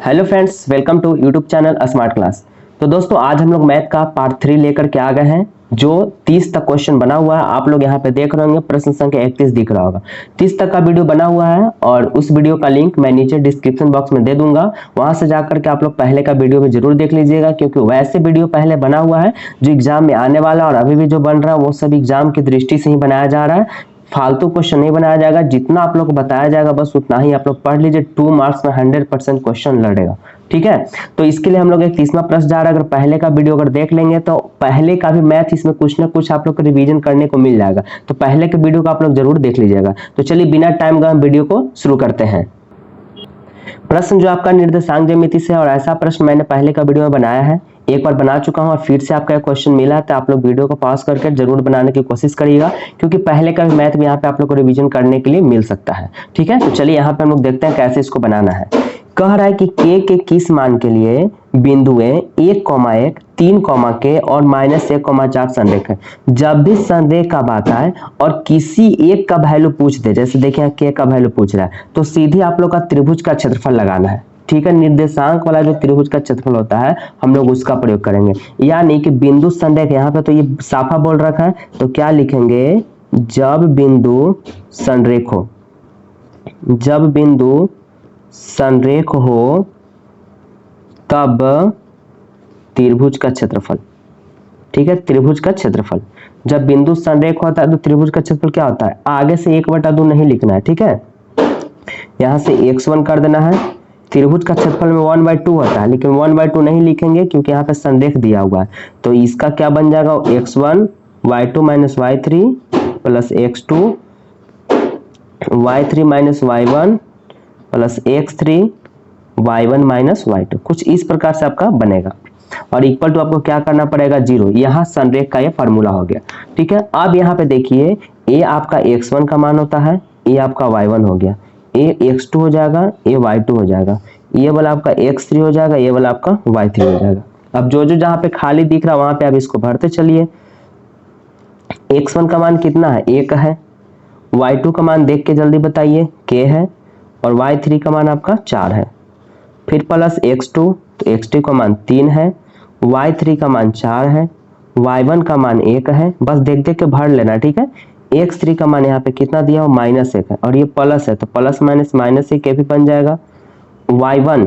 Hello friends, welcome to YouTube channel smart class. तो दोस्तों आज हम लोग मैथ का पार्ट 3 लेकर के आ गए हैं, जो 30 तक क्वेश्चन बना हुआ है। आप लोग यहाँ पे देख रहे होंगे, प्रश्न संख्या 31 दिख रहा होगा। 30 तक का वीडियो बना हुआ है और उस वीडियो का लिंक मैं नीचे डिस्क्रिप्शन बॉक्स में दे दूंगा। वहां से जाकर के आप लोग पहले का वीडियो भी जरूर देख लीजिएगा, क्योंकि वैसे वीडियो पहले बना हुआ है जो एग्जाम में आने वाला और अभी भी जो बन रहा है वो सब एग्जाम की दृष्टि से ही बनाया जा रहा है। फालतू क्वेश्चन नहीं बनाया जाएगा। जितना आप लोग को बताया जाएगा बस उतना ही आप लोग पढ़ लीजिए। 2 मार्क्स में 100% क्वेश्चन लड़ेगा, ठीक है। तो इसके लिए हम लोग एक 30वां प्रश्न जा रहा है। अगर पहले का वीडियो अगर देख लेंगे तो पहले का भी मैथ इसमें कुछ ना कुछ आप लोग को रिवीजन करने को मिल जाएगा। तो पहले के वीडियो को आप लोग जरूर देख लीजिएगा। तो चलिए बिना टाइम गए हम वीडियो को शुरू करते हैं। प्रश्न जो आपका निर्देशांक ज्यामिति से, और ऐसा प्रश्न मैंने पहले का वीडियो में बनाया है, एक बार बना चुका हूं और फिर से आपका क्वेश्चन मिला है। तो आप लोग वीडियो को पॉज करके जरूर बनाने की कोशिश करिएगा, क्योंकि पहले का भी मैथ में यहाँ पे आप लोग को रिवीजन करने के लिए मिल सकता है, ठीक है। तो चलिए यहाँ पे हम लोग देखते हैं कैसे इसको बनाना है। कह रहा है कि के किस मान के लिए बिंदुएं 1,1, 3, और -1,4 संरेख है। जब भी संरेख का बात आए और किसी एक का वैल्यू पूछ दे, जैसे देखिए के का वैल्यू पूछ रहा है, तो सीधे आप लोग का त्रिभुज का क्षेत्रफल लगाना है, ठीक है। निर्देशांक वाला जो त्रिभुज का क्षेत्रफल होता है हम लोग उसका प्रयोग करेंगे। यानी कि बिंदु संरेख, यहाँ पे तो ये साफा बोल रखा है, तो क्या लिखेंगे, जब बिंदु संरेख हो, जब बिंदु संरेख हो तब त्रिभुज का क्षेत्रफल, ठीक है। त्रिभुज का क्षेत्रफल, जब बिंदु संरेख होता है तो त्रिभुज का क्षेत्रफल क्या होता है, आगे से 1/2 नहीं लिखना है, ठीक है। यहां से x1 कर देना है। त्रिभुज का क्षेत्रफल में 1/2 होता है, लेकिन 1/2 नहीं लिखेंगे क्योंकि यहाँ पे संरेख दिया हुआ है। तो इसका क्या बन जाएगा, x1 y2 - y3 plus x2 y3 - y1 plus x3 y1 - y2, कुछ इस प्रकार से आपका बनेगा। और इक्वल टू आपको क्या करना पड़ेगा, 0। यहाँ संरेख का ये फार्मूला हो गया, ठीक है। अब यहाँ पे देखिए, ये आपका x1 का मान होता है, ये आपका y1 हो गया, ये x2 हो जाएगा, ये y2 हो जाएगा, ये वाला आपका x3 हो जाएगा, ये वाला आपका y3 हो जाएगा। अब जो जो जहाँ पे खाली दिख रहा है वहां पे आप इसको भरते चलिए। x1 का मान कितना है, 1 है। y2 का मान देख के जल्दी बताइए, k है। और y3 का मान आपका 4 है। फिर प्लस x2, तो x2 का मान 3 है, y3 का मान 4 है, y1 का मान 1 है। बस देख देख के भर लेना, ठीक है। x3 का मान यहाँ पे कितना दिया हो, -1 है, और ये प्लस है तो प्लस माइनस माइनस एक भी बन जाएगा। y1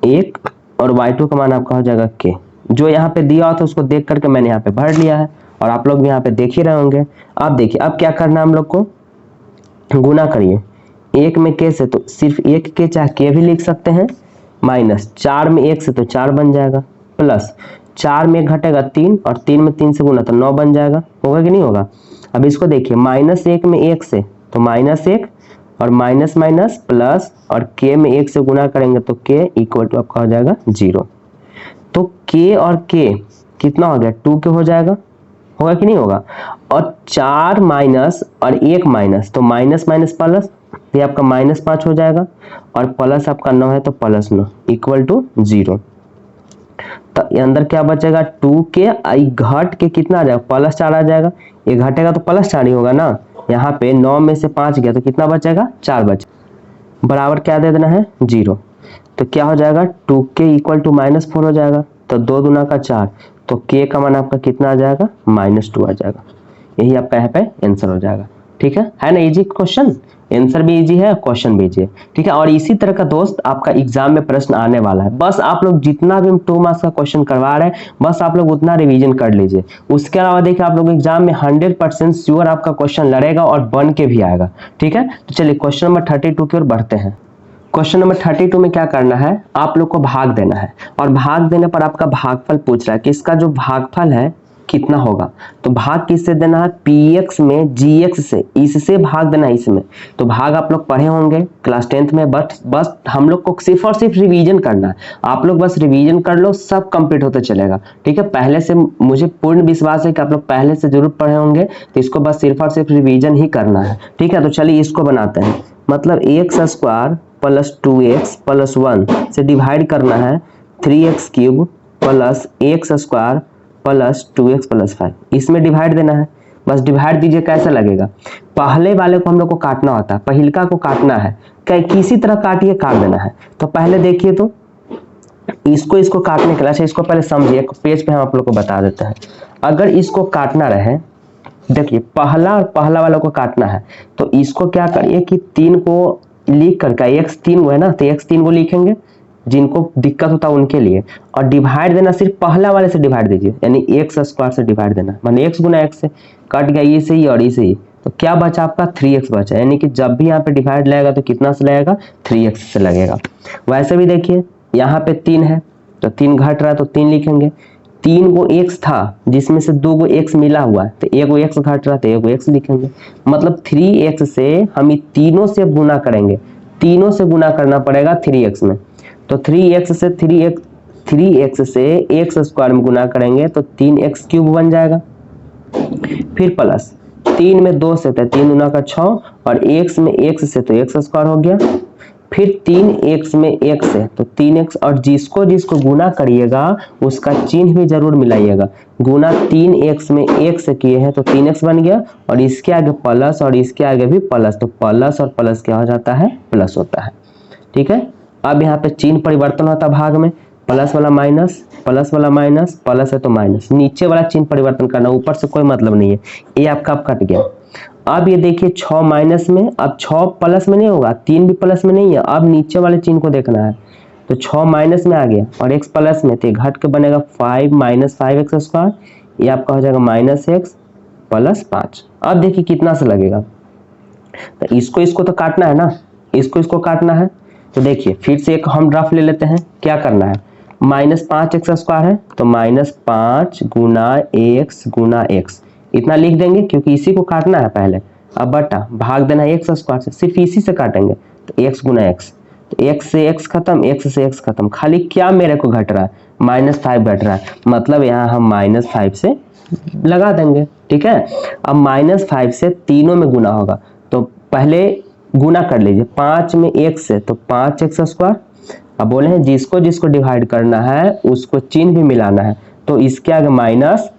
1 और y2 का मान आपका हो जाएगा k। जो यहाँ पे दिया हो तो उसको देख करके मैंने यहाँ पे भर लिया है, और आप लोग भी यहाँ पे देख ही रहे होंगे। अब देखिए, अब क्या करना है हम लोग को, गुना करिए। 1 में k से तो सिर्फ 1 k, चाहे k भी लिख सकते हैं, माइनस 4 में 1 से तो 4 बन जाएगा, प्लस 4 में 1 घटेगा 3, और 3 में 3 से गुना तो 9 बन जाएगा। होगा कि नहीं होगा। अब इसको देखिए, -1 में 1 से तो -1, और माइनस माइनस प्लस, और k में 1 से गुना करेंगे तो k इक्वल टू आपका हो जाएगा 0। तो k और k कितना हो गया, 2k हो जाएगा। होगा कि नहीं होगा। और 4 माइनस और 1 माइनस, तो माइनस माइनस प्लस, ये आपका -5 हो जाएगा, और प्लस आपका 9 है तो प्लस 9 इक्वल टू 0। तो ये अंदर क्या बचेगा, 2k घट के कितना आ जाएगा, +4 आ जाएगा। ये घटेगा तो +4 ही होगा ना। यहाँ पे 9 में से 5 गया तो कितना बचेगा, 4 बचेगा, बराबर क्या दे देना है, 0। तो क्या हो जाएगा, 2k इक्वल टू -4 हो जाएगा। तो 2 दूना का 4, तो k का मान आपका कितना आ जाएगा, -2 आ जाएगा। यही आपका यहाँ पे आंसर हो जाएगा, ठीक है ना। इजी क्वेश्चन, आंसर भी इजी है, क्वेश्चन भी इजी है, ठीक है। और इसी तरह का दोस्त आपका एग्जाम में प्रश्न आने वाला है। बस आप लोग जितना भी हम 2 मार्क्स का क्वेश्चन करवा रहे हैं, बस आप लोग उतना रिवीजन कर लीजिए। उसके अलावा देखिए, आप लोग एग्जाम में 100% श्योर आपका क्वेश्चन लड़ेगा और बन के भी आएगा, ठीक है। तो चलिए क्वेश्चन नंबर 32 की ओर बढ़ते हैं। क्वेश्चन नंबर 32 में क्या करना है, आप लोग को भाग देना है, और भाग देने पर आपका भागफल पूछ रहा है कि इसका जो भागफल है कितना होगा। तो भाग किससे देना है, px में gx से, इससे भाग देना है इसमें। तो भाग आप लोग पढ़े होंगे क्लास 10th में, बस हम लोग को सिर्फ और सिर्फ रिवीजन करना है। आप लोग बस रिवीजन कर लो, सब कंप्लीट होते चलेगा, ठीक है। पहले से मुझे पूर्ण विश्वास है कि आप लोग पहले से जरूर पढ़े होंगे, तो इसको बस सिर्फ और सिर्फ रिवीजन ही करना है, ठीक है। तो चलिए इसको बनाते हैं। मतलब x² + 2x + 1 से डिवाइड करना है 3x³ + x² + 2x + 5, इसमें डिवाइड देना है। बस डिवाइड दीजिए, कैसा लगेगा। पहले वाले को हम लोग को काटना होता है, पहिलका को काटना है, किसी तरह काटिए, काट देना है। तो पहले देखिए, तो इसको काटने के लिए, अच्छा इसको पहले समझिए, एक पेज पे हम आप लोग को बता देते हैं। अगर इसको काटना रहे, देखिए पहला और पहला वाला को काटना है, तो इसको क्या करिए कि 3 को लिख करके, x 3 को है ना, तो x 3 को लिखेंगे, जिनको दिक्कत होता है उनके लिए, और डिवाइड देना सिर्फ पहला वाले से डिवाइड दीजिए, यानी x स्क्वायर से डिवाइड देना, माने x गुना x से कट गया, ये से ही और इसे ही, तो क्या बचा आपका 3x बचा, यानी कि जब भी यहाँ पे डिवाइड लगेगा तो कितना से लगेगा, 3x से लगेगा। वैसे भी देखिए यहाँ पे 3 है, तो 3 घट रहा है तो 3 लिखेंगे, 3 को x था जिसमें से 2 को x मिला हुआ है, तो 1 को x घट रहा है तो 1 को x लिखेंगे, मतलब 3x से हम इन तीनों से गुना करेंगे, तीनों से गुना करना पड़ेगा 3x में, तो 3x से 3x से x स्क्वायर में गुना करेंगे तो 3x क्यूब बन जाएगा, फिर प्लस 3 में 2 से तो 3 गुना का 6, और x में x से तो x स्क्वायर हो गया, फिर 3x में x से तो 3x, और जिसको जिसको गुना करिएगा उसका चिन्ह भी जरूर मिलाइएगा, गुना 3x में x से किए हैं तो 3x बन गया, और इसके आगे प्लस और इसके आगे भी प्लस, तो प्लस और प्लस क्या हो जाता है, प्लस होता है। ठीक है, अब यहाँ पे चिन्ह परिवर्तन होता है भाग में, प्लस वाला माइनस, प्लस वाला माइनस, प्लस है तो माइनस, नीचे वाला चिन्ह परिवर्तन करना, ऊपर से कोई मतलब नहीं है, ये आपका अब कट गया। अब ये देखिए 6 माइनस में, अब 6 प्लस में नहीं होगा, 3 भी प्लस में नहीं है, अब नीचे वाले चिन्ह को देखना है, तो 6 माइनस में आ गया और x प्लस में, तो घट के बनेगा 5 माइनस 5x स्क्वायर, ये आपका हो जाएगा माइनस x प्लस 5। अब देखिए कितना से लगेगा, तो इसको तो काटना है ना, इसको काटना है, तो देखिए फिर से एक हम रफ ले लेते हैं, क्या करना है, माइनस 5x स्क्वायर है तो माइनस 5 गुना x गुना x, इतना लिख देंगे क्योंकि इसी को काटना है पहले, अब बटा भाग देना है x स्क्वायर से, सिर्फ इसी से काटेंगे, तो x गुना x, तो x से x खत्म, x से x खत्म, खाली क्या मेरे को घट रहा है, -5 घट रहा है, मतलब यहाँ हम -5 से लगा देंगे। ठीक है, अब -5 से तीनों में गुना होगा, तो पहले गुना कर लीजिए, 5 में x से तो 5x स्क्वायर, अब बोले हैं जिसको जिसको डिवाइड करना है उसको चिन्ह भी मिलाना है, तो इसके आगे माइनस,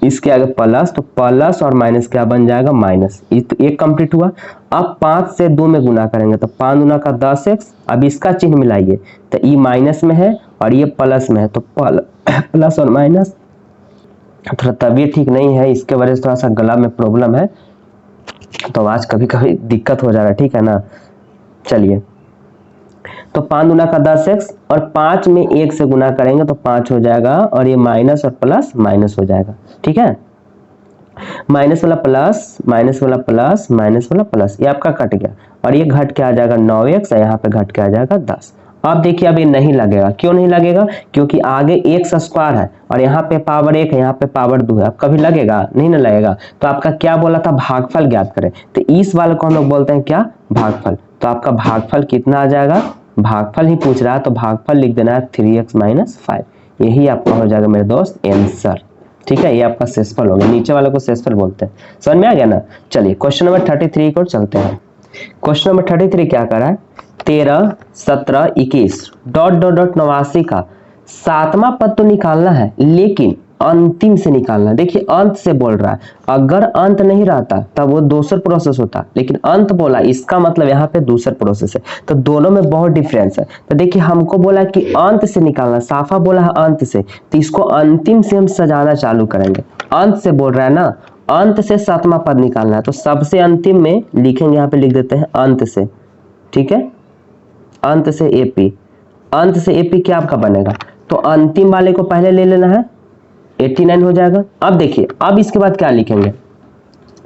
इसके आगे प्लस, तो प्लस और माइनस क्या बन जाएगा, माइनस, एक कंप्लीट हुआ। अब 5 से 2 में गुना करेंगे तो 5 गुना का 10x, अब इसका चिन्ह मिलाइए, तो ये माइनस में है और ये प्लस में है, तो प्लस और माइनस, थोड़ा तबीयत ठीक नहीं है, इसके वजह से थोड़ा सा गला में प्रॉब्लम है, तो आज कभी कभी दिक्कत हो जा रहा है, ठीक है ना। चलिए, तो 5 गुना का 10x, और 5 में 1 से गुना करेंगे तो 5 हो जाएगा, और ये माइनस और प्लस माइनस हो जाएगा। ठीक है, माइनस वाला प्लस, माइनस वाला प्लस, माइनस वाला प्लस, ये आपका कट गया, और ये घट के आ जाएगा 9x, यहाँ पे घट के आ जाएगा 10। अब देखिए अब ये नहीं लगेगा, क्यों नहीं लगेगा, क्योंकि आगे x स्क्वायर है और यहाँ पे पावर 1 है, यहाँ पे पावर 2 है, अब कभी लगेगा नहीं ना लगेगा। तो आपका क्या बोला था, भागफल ज्ञात करें, तो इस वाले को हम लोग बोलते हैं क्या, भागफल। तो आपका भागफल कितना आ जाएगा, भागफल ही पूछ रहा है तो भागफल लिख देना है 3x - 5, यही आपका हो जाएगा मेरे दोस्त आंसर। ठीक है, ये आपका शेषफल हो गया, नीचे वाले को शेषफल बोलते हैं, समझ में आ गया ना। चलिए क्वेश्चन नंबर 33 को चलते हैं। क्वेश्चन नंबर 33 क्या कर रहा है, 13, 17, 21 डॉट डॉट डॉट 89 का 7वां पद तो निकालना है, लेकिन अंतिम से निकालना है। देखिए अंत से बोल रहा है, अगर अंत नहीं रहता तब वो दूसरा प्रोसेस होता, लेकिन अंत बोला, इसका मतलब यहाँ पे दूसरा प्रोसेस है, तो दोनों में बहुत डिफरेंस है। तो देखिए हमको बोला कि अंत से निकालना, साफा बोला है अंत से, तो इसको अंतिम से हम सजाना चालू करेंगे। अंत से बोल रहा है ना, अंत से 7वां पद निकालना है, तो सबसे अंतिम में लिखेंगे, यहाँ पे लिख देते हैं अंत से। ठीक है, अंत से एपी, अंत से एपी क्या आपका बनेगा, तो अंतिम वाले को पहले ले लेना है, 89 हो जाएगा। अब देखिए अब इसके बाद क्या लिखेंगे,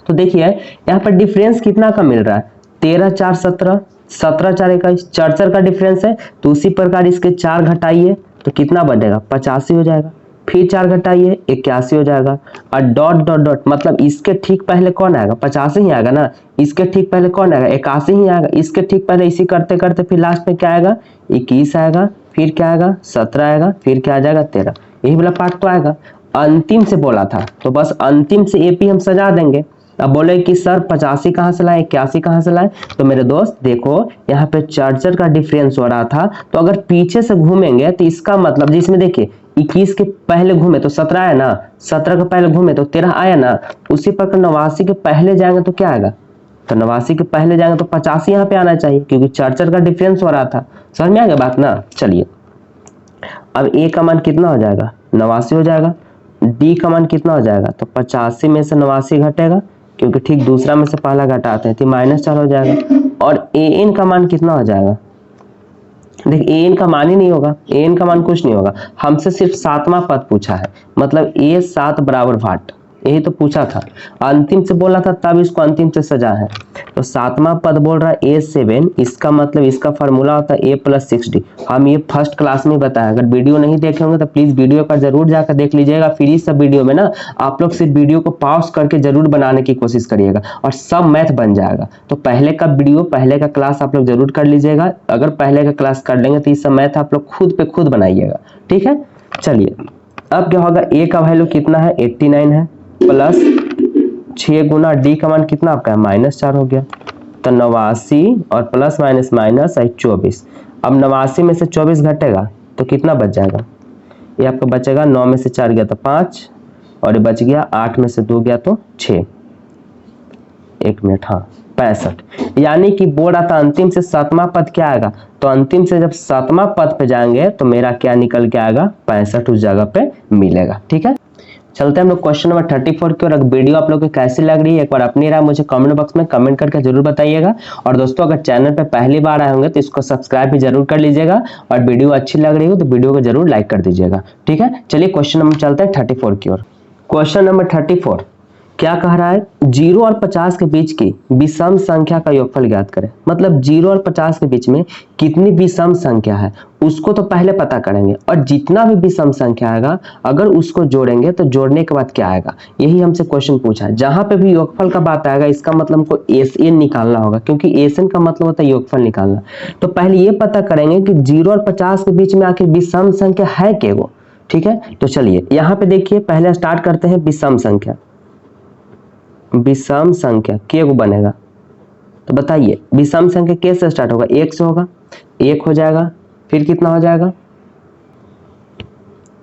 तो देखिए यहाँ पर डिफरेंस कितना का मिल रहा है, 13 4 17, 17 4 21, 4 का डिफरेंस है, तो उसी प्रकार इसके 4 घटाइए तो कितना बनेगा, 85 हो जाएगा, फिर 4 घटाइए 81 हो जाएगा, और डॉट डॉट डॉट मतलब इसके ठीक पहले कौन आएगा, 85 ही आएगा ना, इसके ठीक पहले कौन आएगा, 81 ही आएगा, इसके ठीक पहले इसी करते करते फिर लास्ट में क्या आएगा, 21 आएगा, फिर क्या आएगा 17 आएगा, फिर क्या आ जाएगा 13, यही वाला पार्ट तो आएगा। अंतिम से बोला था तो बस अंतिम से एपी हम सजा देंगे। अब बोले कि सर 85 कहाँ से लाए, 81 कहाँ से लाए, तो मेरे दोस्त देखो यहाँ पे 4 का डिफरेंस हो रहा था, तो अगर पीछे से घूमेंगे तो इसका मतलब जिसमें देखिए 21 के पहले घूमे तो 17 आया ना, 17 के पहले घूमे तो 13 आया ना, उसी प्रकार 89 के पहले जाएंगे तो क्या आएगा, तो 89 के पहले जाएंगे तो 85 यहाँ पे आना चाहिए, क्योंकि 4 का डिफरेंस हो रहा था। समझ में आ गया बात ना। चलिए अब ए का मान कितना हो जाएगा, 89 हो जाएगा। डी का मान कितना हो जाएगा, तो 85 में से 89 घटेगा, क्योंकि ठीक दूसरा में से पहला घटाते हैं, तो -4 हो जाएगा। और ए एन का मान कितना हो जाएगा, देख ए एन का मान ही नहीं होगा, ए एन का मान कुछ नहीं होगा, हमसे सिर्फ 7वां पद पूछा है, मतलब ए 7 बराबर वाट, यही तो पूछा था। अंतिम से बोला था तब इसको अंतिम से सजा है। तो 7वां पद बोल रहा है A7, इसका मतलब इसका फार्मूला होता है A+6D। हम ये फर्स्ट क्लास में बताया, अगर वीडियो नहीं देखे होंगे तो प्लीज वीडियो का जरूर जाकर देख लीजिएगा। फ्री सब वीडियो में ना आप लोग सिर्फ वीडियो को पॉज करके जरूर बनाने की कोशिश करिएगा और सब मैथ बन जाएगा। तो पहले का वीडियो, पहले का क्लास आप लोग जरूर कर लीजिएगा। अगर पहले का क्लास कर लेंगे तो ये सब मैथ आप लोग खुद पे खुद बनाइएगा, ठीक है। चलिए अब क्या होगा, ए का वैल्यू कितना है, 89 है, प्लस 6 गुना डी का मान कितना आपका है, -4 हो गया। तो 89 और प्लस माइनस माइनस है 24। अब 89 में से 24 घटेगा तो कितना बच जाएगा, ये आपका बचेगा 9 में से 4 गया तो 5, और ये बच गया 8 में से 2 गया तो 6, 1 मिनट, हाँ 65। यानी कि बोल रहा था अंतिम से 7वां पद क्या आएगा, तो अंतिम से जब 7वां पद पे जाएंगे तो मेरा क्या निकल के आएगा, 65 उस जगह पे मिलेगा, ठीक है। चलते हैं हम लोग क्वेश्चन नंबर 34 की ओर। अगर वीडियो आप लोग को कैसी लग रही है एक बार अपनी राय मुझे कमेंट बॉक्स में कमेंट करके जरूर बताइएगा। और दोस्तों अगर चैनल पे पहली बार आए होंगे तो इसको सब्सक्राइब भी जरूर कर लीजिएगा, और वीडियो अच्छी लग रही हो तो वीडियो को जरूर लाइक कर दीजिएगा, ठीक है। चलिए क्वेश्चन नंबर चलते हैं 34 की ओर। क्वेश्चन नंबर 34 क्या कह रहा है, 0 और 50 के बीच की विषम संख्या का योगफल ज्ञात करें। मतलब 0 और 50 के बीच में कितनी विषम संख्या है उसको तो पहले पता करेंगे, और जितना भी विषम संख्या आएगा अगर उसको जोड़ेंगे तो जोड़ने के बाद क्या आएगा, यही हमसे क्वेश्चन पूछा है। जहां पे भी योगफल का बात आएगा इसका मतलब हमको एसएन निकालना होगा, क्योंकि एसएन का मतलब होता है योगफल निकालना। तो पहले ये पता करेंगे कि 0 और 50 के बीच में आखिर विषम संख्या है क्या वो, ठीक है। तो चलिए यहाँ पे देखिए, पहले स्टार्ट करते हैं विषम संख्या। विषम संख्या के को बनेगा, तो बताइए विषम संख्या के से स्टार्ट होगा, 1 से होगा, 1 हो जाएगा, फिर कितना हो जाएगा,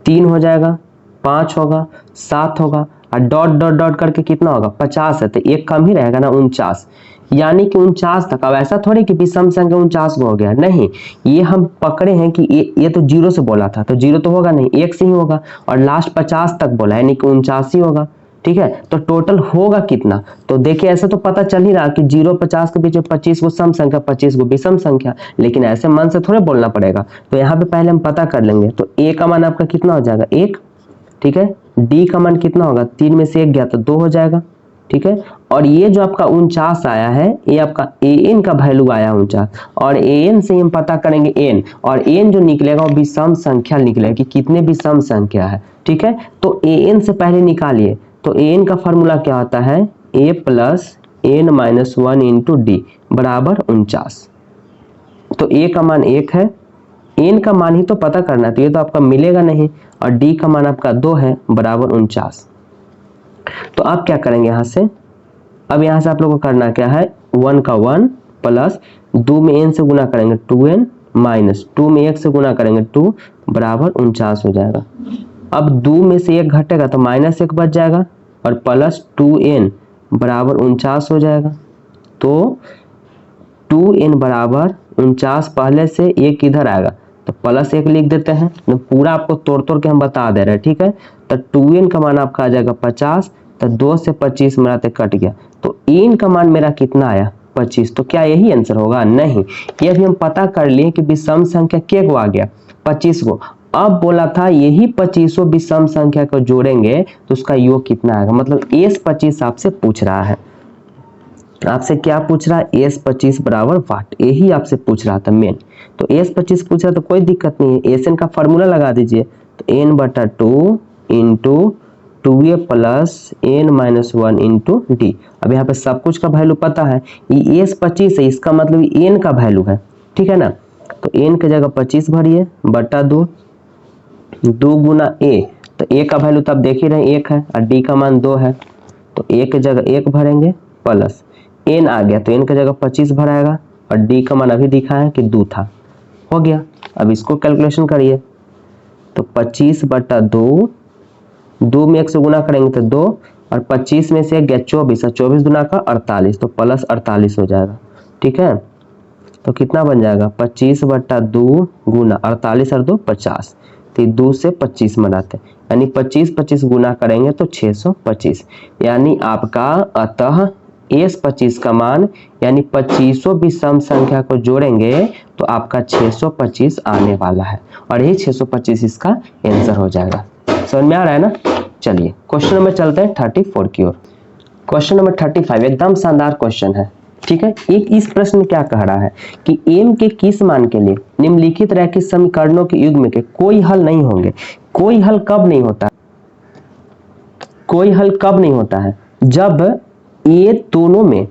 3 हो जाएगा, 5 होगा, 7 होगा, और डॉट डॉट डॉट करके कितना होगा, 50 है, तो एक कम ही रहेगा ना, 49। यानी कि 49 तक। अब ऐसा थोड़ी कि विषम संख्या 49 हो गया, नहीं, ये हम पकड़े हैं कि ये तो 0 से बोला था, तो 0 तो होगा नहीं, 1 से ही होगा, और लास्ट 50 तक बोला यानी कि 49 ही होगा, ठीक है। तो टोटल होगा कितना, तो देखिए ऐसे तो पता चल ही रहा कि 0 50 के बीच में 25 को सम संख्या, 25 को विषम संख्या, लेकिन ऐसे मन से थोड़े बोलना पड़ेगा। तो यहाँ पे पहले हम पता कर लेंगे। तो ए का मान आपका कितना हो जाएगा, 1, ठीक है। डी का मान कितना होगा, 3 में से 1 गया तो 2 हो जाएगा, ठीक है। और ये जो आपका 49 आया है ये आपका ए एन का वैल्यू आया 49, और ए एन से हम पता करेंगे एन, और एन जो निकलेगा वो विषम संख्या निकलेगा कि कितने विषम संख्या है, ठीक है। तो ए एन से पहले निकालिए, तो एन का फॉर्मूला क्या होता है, a plus n minus 1 into d बराबर 49। तो a का मान 1 है, n का मान ही तो पता करना है, तो ये तो आपका मिलेगा नहीं, और d का मान आपका 2 है बराबर 49। तो आप क्या करेंगे यहाँ से, अब यहाँ से आप लोगों को करना क्या है, 1 का 1 प्लस 2 में n से गुना करेंगे 2n माइनस 2 में 1 से गुना करेंगे 2 बराबर 49 हो जाएगा। अब 2 में से 1 घटेगा तो -1 बच जाएगा, और प्लस 2n बराबर 49 हो जाएगा। तो 2n बराबर 49 पहले से 1 इधर आएगा तो प्लस 1 लिख देते हैं, तो पूरा आपको तोड़ तोड़ के हम बता दे रहे हैं, ठीक है। तो 2n का मान आपका आ जाएगा 50, तो 2 से 25 मिलाते कट गया, तो n का मान मेरा कितना आया, 25। तो क्या यही आंसर होगा, नहीं, ये भी हम पता कर लिए कि विषम संख्या के को आ गया 25 को। अब बोला था यही 25 विषम संख्या को जोड़ेंगे तो उसका योग कितना आएगा, मतलब S25 आपसे पूछ रहा है। आपसे क्या पूछ रहा है, S25 बराबर वाट, यही आपसे पूछ रहा था मेन। तो S25 पूछ रहा तो कोई दिक्कत नहीं है, एसएन का फॉर्मूला लगा दीजिए, तो n/2 into 2a plus n minus 1 into D. अब यहाँ पे सब कुछ का वैल्यू पता है, ये S25 है, इसका मतलब n का वैल्यू है, ठीक है ना। तो n की जगह 25 भरिए बटा 2, 2 गुना a, तो a का वैल्यू तो आप देख ही रहे 1 है, और d का मान 2 है, तो a की जगह 1 भरेंगे, प्लस n आ गया तो n की जगह 25 भराएगा, और d का मान अभी दिखा है कि 2 था, हो गया। अब इसको कैलकुलेशन करिए, तो 25 बटा 2, 2 में 1 से गुना करेंगे तो 2, और 25 में से 1 गया 24, और 24 गुना का 48, तो प्लस 48 हो जाएगा, ठीक है। तो कितना बन जाएगा 25/2 गुना 48 और 2 50, तो 2 से 25 बनाते हैं, यानी 25 गुना करेंगे तो 625, यानी आपका अतः S25 का मान यानी 25 विषम संख्या को जोड़ेंगे तो आपका 625 आने वाला है और यही 625 इसका आंसर हो जाएगा। समझ में आ रहा है ना। चलिए क्वेश्चन नंबर चलते हैं 34 की ओर। क्वेश्चन नंबर 35 एकदम शानदार क्वेश्चन है, ठीक है। एक इस प्रश्न में क्या कह रहा है कि m के किस मान के लिए निम्नलिखित रैखिक समीकरणों के युग्म के कोई हल नहीं होंगे। कोई हल कब नहीं होता, कोई हल कब नहीं होता है, जब ये दोनों में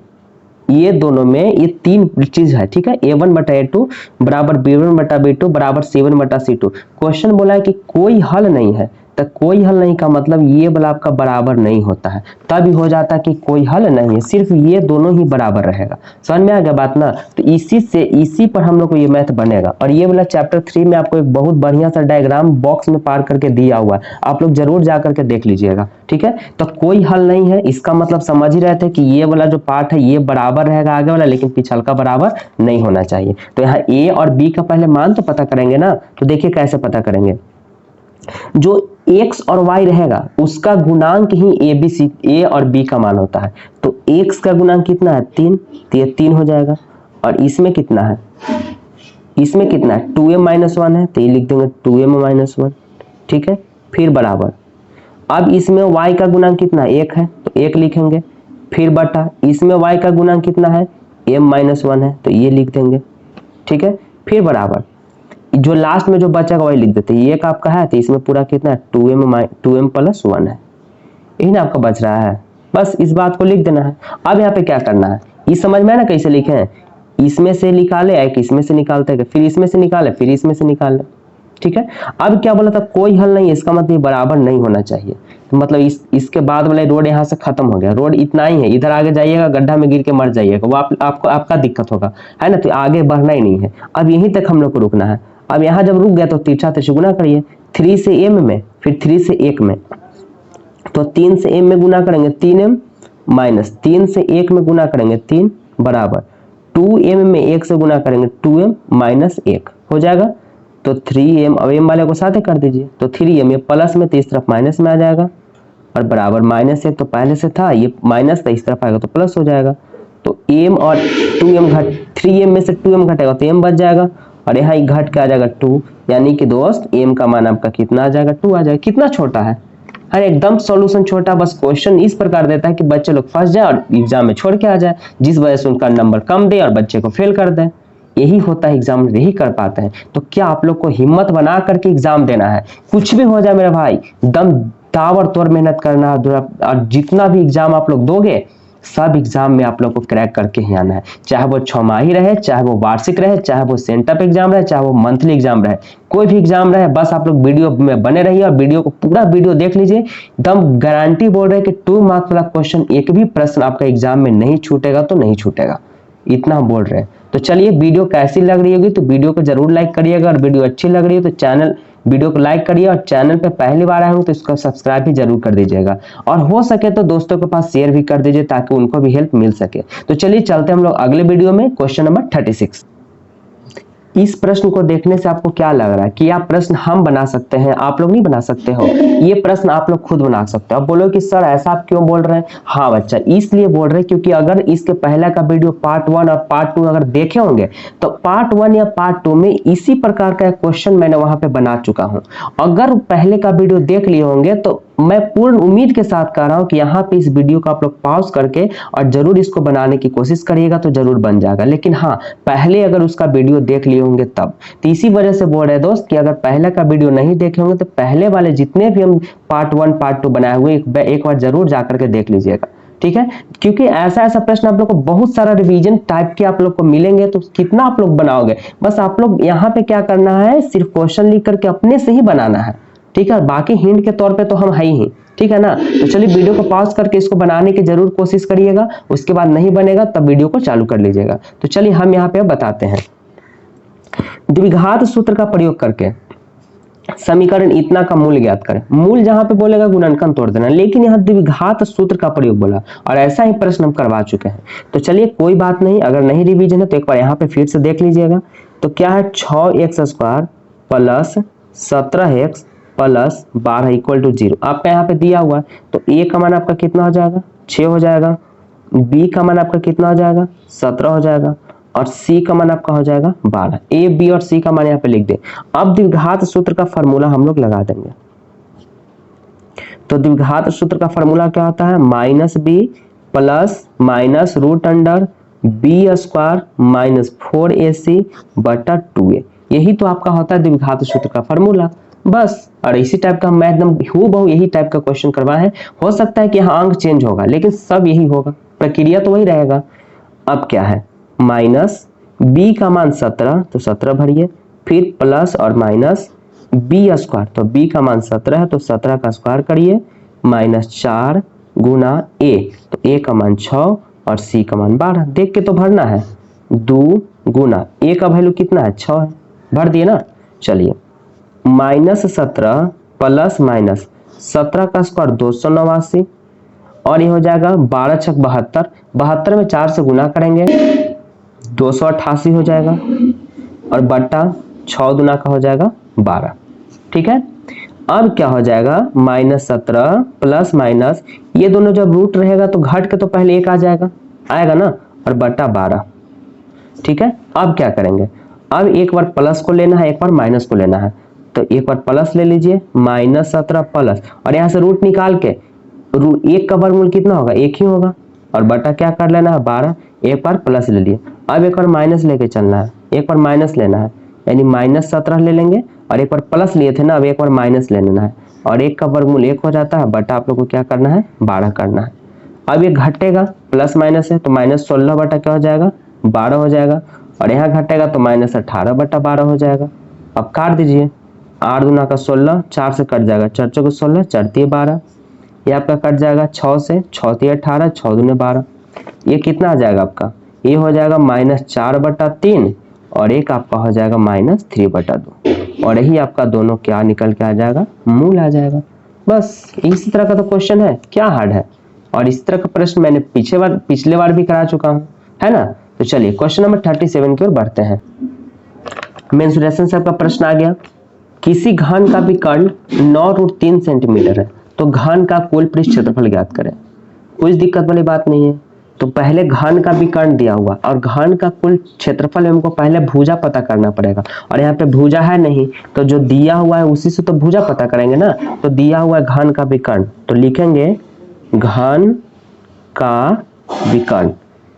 ये तीन चीज है, ठीक है। a1/a2 बराबर b1/b2 बराबर c1/c2। क्वेश्चन बोला है कि कोई हल नहीं है, तो कोई हल नहीं का मतलब ये वाला आपका बराबर नहीं होता है, तभी हो जाता है कि कोई हल नहीं है, सिर्फ ये दोनों ही बराबर रहेगा। समझ में आ गया बात ना। तो इसी पर हम लोग को ये मैथ बनेगा। और ये वाला चैप्टर 3 में आपको एक बहुत बढ़िया सा डायग्राम बॉक्स में पार करके दिया हुआ है, आप लोग जरूर जा करके देख लीजिएगा, ठीक है। तो कोई हल नहीं है इसका मतलब समझ ही रहे थे कि ये वाला जो पार्ट है ये बराबर रहेगा आगे वाला, लेकिन पिछल का बराबर नहीं होना चाहिए। तो यहाँ a और b का पहले मान तो पता करेंगे ना। तो देखिए कैसे पता करेंगे, जो x और y रहेगा उसका गुणांक ही a और b का मान होता है। तो x का गुणांक कितना है 3, तो ये 3 हो जाएगा। और इसमें कितना है, इसमें कितना है 2m-1 है, तो ये लिख देंगे 2m-1, ठीक है। फिर बराबर, अब इसमें y का गुणांक कितना है 1 है, तो 1 लिखेंगे। फिर बटा, इसमें y का गुणांक कितना है m-1 है, तो ये लिख देंगे, ठीक है। फिर बराबर, जो लास्ट में जो बचेगा वही लिख देते हैं। ये का आपका है तो इसमें पूरा कितना है 2m+1 है, यही ना आपका बच रहा है। बस इस बात को लिख देना है। अब यहाँ पे क्या करना है, ये समझ में है ना कैसे लिखे हैं। इसमें से निकाले, एक इसमें से निकालते हैं, फिर इसमें से निकाले, फिर इसमें से निकाले, ठीक है। अब क्या बोला था, कोई हल नहीं, इसका मतलब बराबर नहीं होना चाहिए। तो मतलब इसके बाद वाला रोड यहाँ से खत्म हो गया, रोड इतना ही है, इधर आगे जाइएगा गड्ढा में गिर के मर जाइएगा, वो आपका दिक्कत होगा, है ना। तो आगे बढ़ना ही नहीं है, अब यहीं तक हम लोग को रुकना है। अब यहाँ जब रुक गया तो तिरछा तिरछा गुना करिए, 3 से m में, फिर 3 से 1 में, तो 3 से m में गुना करेंगे 3m माइनस 3 से 1 में गुना करेंगे 3 बराबर 2m में 1 से गुना करेंगे 2m माइनस 1 हो जाएगा। तो 3m, अब m वाले को साथ कर दीजिए, तो 3m ये प्लस में तो इस तरफ माइनस में आ जाएगा, और बराबर -1 तो पहले से था, ये माइनस था, इस तरफ आएगा तो प्लस हो जाएगा। तो m और 2m 3m में से 2m घटेगा तो m बच जाएगा, और यहाँ ही घट के आ जाएगा 2, यानी कि दोस्त m का मान आपका कितना आ जाएगा 2 आ जाएगा। कितना छोटा है, अरे एकदम सॉल्यूशन छोटा, बस क्वेश्चन इस प्रकार देता है कि बच्चे लोग फंस जाए और एग्जाम में छोड़ के आ जाए, जिस वजह से उनका नंबर कम दे और बच्चे को फेल कर दे। यही होता है एग्जाम में, यही कर पाते हैं। तो क्या आप लोग को हिम्मत बना करके एग्जाम देना है, कुछ भी हो जाए मेरे भाई, दम ताबड़तोड़ मेहनत करना, और जितना भी एग्जाम आप लोग दोगे सब एग्जाम में आप लोग को क्रैक करके ही आना है, चाहे वो छमाही रहे, चाहे वो वार्षिक रहे, चाहे वो सेंटअप एग्जाम रहे, चाहे वो मंथली एग्जाम रहे, कोई भी एग्जाम रहे, बस आप लोग वीडियो में बने रहिए और वीडियो को पूरा वीडियो देख लीजिए। एकदम गारंटी बोल रहे हैं कि 2 मार्क्स वाला क्वेश्चन एक भी प्रश्न आपका एग्जाम में नहीं छूटेगा, तो नहीं छूटेगा, इतना हम बोल रहे हैं। तो चलिए वीडियो कैसी लग रही होगी तो वीडियो को जरूर लाइक करिएगा, और वीडियो अच्छी लग रही है तो वीडियो को लाइक करिए, और चैनल पे पहली बार आए हो तो इसको सब्सक्राइब भी जरूर कर दीजिएगा, और हो सके तो दोस्तों के पास शेयर भी कर दीजिए ताकि उनको भी हेल्प मिल सके। तो चलिए चलते हम लोग अगले वीडियो में, क्वेश्चन नंबर 36। इस प्रश्न को देखने से आपको क्या लग रहा है कि यह प्रश्न हम बना सकते हैं, आप लोग नहीं बना सकते हो, ये प्रश्न आप लोग खुद बना सकते हो। अब बोलो कि सर ऐसा आप क्यों बोल रहे हैं। हाँ बच्चा, इसलिए बोल रहे हैं क्योंकि अगर इसके पहला का वीडियो पार्ट 1 और पार्ट 2 अगर देखे होंगे तो पार्ट 1 या पार्ट 2 में इसी प्रकार का क्वेश्चन मैंने वहां पे बना चुका हूं। अगर पहले का वीडियो देख लिए होंगे तो मैं पूर्ण उम्मीद के साथ कह रहा हूं कि यहाँ पे इस वीडियो को आप लोग पॉज करके और जरूर इसको बनाने की कोशिश करिएगा तो जरूर बन जाएगा। लेकिन हाँ, पहले अगर उसका वीडियो देख लिए होंगे तब, तो इसी वजह से बोल रहे दोस्त कि अगर पहले का वीडियो नहीं देखे होंगे तो पहले वाले जितने भी हम पार्ट 1 पार्ट 2 बनाए हुए एक बार जरूर जाकर के देख लीजिएगा, ठीक है। क्योंकि ऐसा प्रश्न आप लोग को बहुत सारा रिवीजन टाइप के आप लोग को मिलेंगे, तो कितना आप लोग बनाओगे। बस आप लोग यहाँ पे क्या करना है, सिर्फ क्वेश्चन लिख करके अपने से ही बनाना है, ठीक है। बाकी हिंट के तौर पे तो हम है ही, ठीक है ना। तो चलिए वीडियो को पॉज करके इसको बनाने की जरूर कोशिश करिएगा, उसके बाद नहीं बनेगा तब वीडियो को चालू कर लीजिएगा। तो चलिए हम यहाँ पे बताते हैं। द्विघात सूत्र का प्रयोग करके समीकरण इतना का मूल ज्ञात करें। मूल जहां पे बोलेगा गुणनखंड तोड़ देना, लेकिन यहाँ द्विघात सूत्र का प्रयोग बोला और ऐसा ही प्रश्न हम करवा चुके हैं। तो चलिए कोई बात नहीं, अगर नहीं रिवीजन है तो एक बार यहाँ पे फिर से देख लीजिएगा। तो क्या है 6x² plus 17x plus 12 equal to 0 आपका यहाँ पे दिया हुआ है। तो a का मान आपका कितना हो जाएगा 6 हो जाएगा, b का मान आपका कितना हो जाएगा 17 हो जाएगा और c का मान आपका हो जाएगा 12। a b और c का मान यहाँ पे लिख दे। अब द्विघात सूत्र का फॉर्मूला हम लोग लगा देंगे। तो द्विघात सूत्र का फॉर्मूला क्या होता है -b plus minus root under b² minus 4ac बटा 2a। यही तो आपका होता है द्विघात सूत्र का फॉर्मूला बस। और इसी टाइप का हम एकदम हूबहू यही टाइप का क्वेश्चन करवाए हैं। हो सकता है कि यहाँ अंक चेंज होगा लेकिन सब यही होगा, प्रक्रिया तो वही रहेगा। अब क्या है माइनस b का मान 17 तो 17 भरिए, फिर प्लस और माइनस b² तो b का मान 17 है तो 17 का स्क्वायर करिए -4 गुना a तो a का मान 6 और c का मान 12। देख के तो भरना है, 2 गुना a का वैल्यू कितना है 6 है, भर दिए ना। चलिए -17 प्लस माइनस 17 का स्क्वायर 289 और ये हो जाएगा 12 छक 72, 72 में 4 से गुना करेंगे 288 हो जाएगा और बट्टा 6 दुना का हो जाएगा 12। ठीक है, अब क्या हो जाएगा -17 प्लस माइनस ये दोनों जब रूट रहेगा तो घट के तो पहले एक आ जाएगा, आएगा ना, और बट्टा 12। ठीक है, अब क्या करेंगे, अब एक बार प्लस को लेना है एक बार माइनस को लेना है। तो एक बार प्लस ले लीजिए -17 प्लस और यहाँ से रूट निकाल के एक का वर्गमूल कितना होगा एक ही होगा और बटा क्या कर लेना है 12। एक बार प्लस ले लिए, अब एक बार माइनस लेके चलना है, एक बार माइनस लेना है यानी -17 ले लेंगे और एक बार प्लस लिए थे ना, अब एक बार माइनस ले लेना है और एक का वर्गमूल 1 हो जाता है बटा आप लोग को क्या करना है 12 करना है। अब ये घटेगा प्लस माइनस है तो -16 बटा क्या हो जाएगा 12 हो जाएगा और यहाँ घटेगा तो -18 बटा 12 हो जाएगा। अब काट दीजिए, 8 दूना का 16, 4 से कट जाएगा 4 चौके 16, 4 तिये 12, ये आपका कट जाएगा 6 से, 6 तिये 18, 6 दूने 12। ये कितना आ जाएगा आपका, ये हो जाएगा -4 बटा 3 और एक आपका हो जाएगा -3 बटा 2 और यही आपका दोनों क्या निकल के आ जाएगा मूल आ जाएगा। बस इसी तरह का तो क्वेश्चन है, क्या हार्ड है। और इस तरह का प्रश्न मैंने पिछले बार भी करा चुका हूँ, है ना। तो चलिए क्वेश्चन नंबर 37 की ओर बढ़ते हैं। मेंसुरेशन से आपका प्रश्न आ गया, किसी घन का विकर्ण 9√3 सेंटीमीटर है तो घन का कुल पृष्ठ क्षेत्रफल ज्ञात करें। कुछ दिक्कत वाली बात नहीं है। तो पहले घन का विकर्ण दिया हुआ और घन का कुल क्षेत्रफल में हमको पहले भुजा पता करना पड़ेगा और यहाँ पे भुजा है नहीं तो जो दिया हुआ है उसी से तो भुजा पता करेंगे ना। तो दिया हुआ है घन का विकर्ण तो लिखेंगे घन का विकर्ण।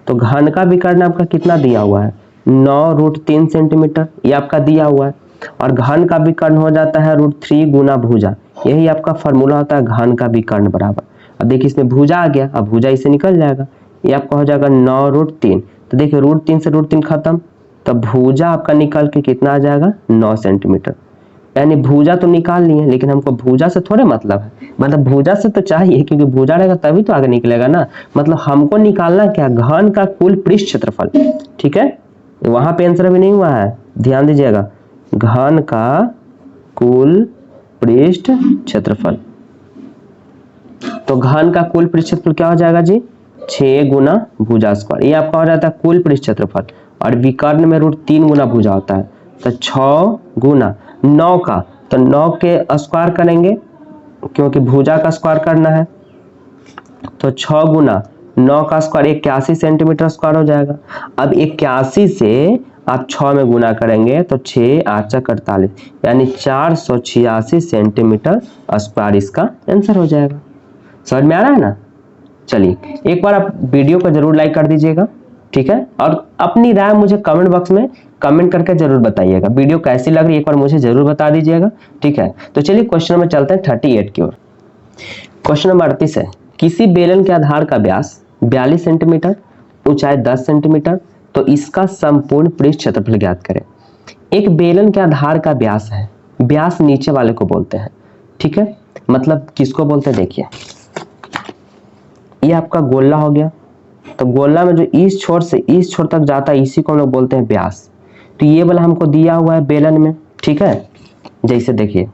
तो घन का विकर्ण आपका कितना दिया हुआ है 9√3 सेंटीमीटर, ये आपका दिया हुआ है और घन का विकर्ण हो जाता है √3 गुना भुजा। यही आपका फॉर्मूला होता है घन का विकर्ण बराबर। अब देखिए इसमें भुजा आ गया, अब भुजा इससे निकल जाएगा, ये आपका हो जाएगा 9√3। तो देखिए √3 से √3 खत्म, तब भुजा आपका निकल के कितना आ जाएगा 9 सेंटीमीटर। यानी भुजा तो निकाल लिए लेकिन हमको भुजा से थोड़े मतलब है, मतलब भुजा से तो चाहिए क्योंकि भुजा रहेगा तभी तो आगे निकलेगा ना। मतलब हमको निकालना क्या, घन का कुल पृष्ठ क्षेत्रफल। ठीक है, वहां पे आंसर भी नहीं हुआ है, ध्यान दीजिएगा, घन का कुल पृष्ठ क्षेत्रफल। तो घन का कुल पृष्ठ क्षेत्रफल क्या हो जाएगा जी 6 गुना भुजा स्क्वायर, ये आपका हो जाता है कुल पृष्ठ क्षेत्रफल और विकर्ण में √3 गुना भुजा होता है। तो 6 गुना 9 का, तो 9 के स्क्वायर करेंगे क्योंकि भुजा का स्क्वायर करना है। तो 6 गुना 9 का स्क्वायर 81 सेंटीमीटर स्क्वायर हो जाएगा। अब 81 से आप 6 में गुना करेंगे तो 6 8 48 यानी 486 सेंटीमीटर स्क्वायर इसका आंसर हो जाएगा। समझ में आ रहा है ना। चलिए एक बार आप वीडियो को जरूर लाइक कर दीजिएगा, ठीक है, और अपनी राय मुझे कमेंट बॉक्स में कमेंट करके जरूर बताइएगा। वीडियो कैसी लग रही है एक बार मुझे जरूर बता दीजिएगा, ठीक है। तो चलिए क्वेश्चन में चलते हैं 38 की ओर। क्वेश्चन नंबर 38 है, किसी बेलन के आधार का व्यास 42 सेंटीमीटर, ऊंचाई 10 सेंटीमीटर, तो इसका संपूर्ण पृष्ठ क्षेत्रफल ज्ञात करें। एक बेलन के आधार का व्यास है, व्यास नीचे वाले को बोलते हैं, ठीक है, मतलब किसको बोलते हैं देखिए, ये आपका गोला हो गया, तो गोला में जो इस छोर से इस छोर तक जाता है इसी को हम लोग बोलते हैं व्यास। तो ये वाला हमको दिया हुआ है बेलन में, ठीक है, जैसे देखिए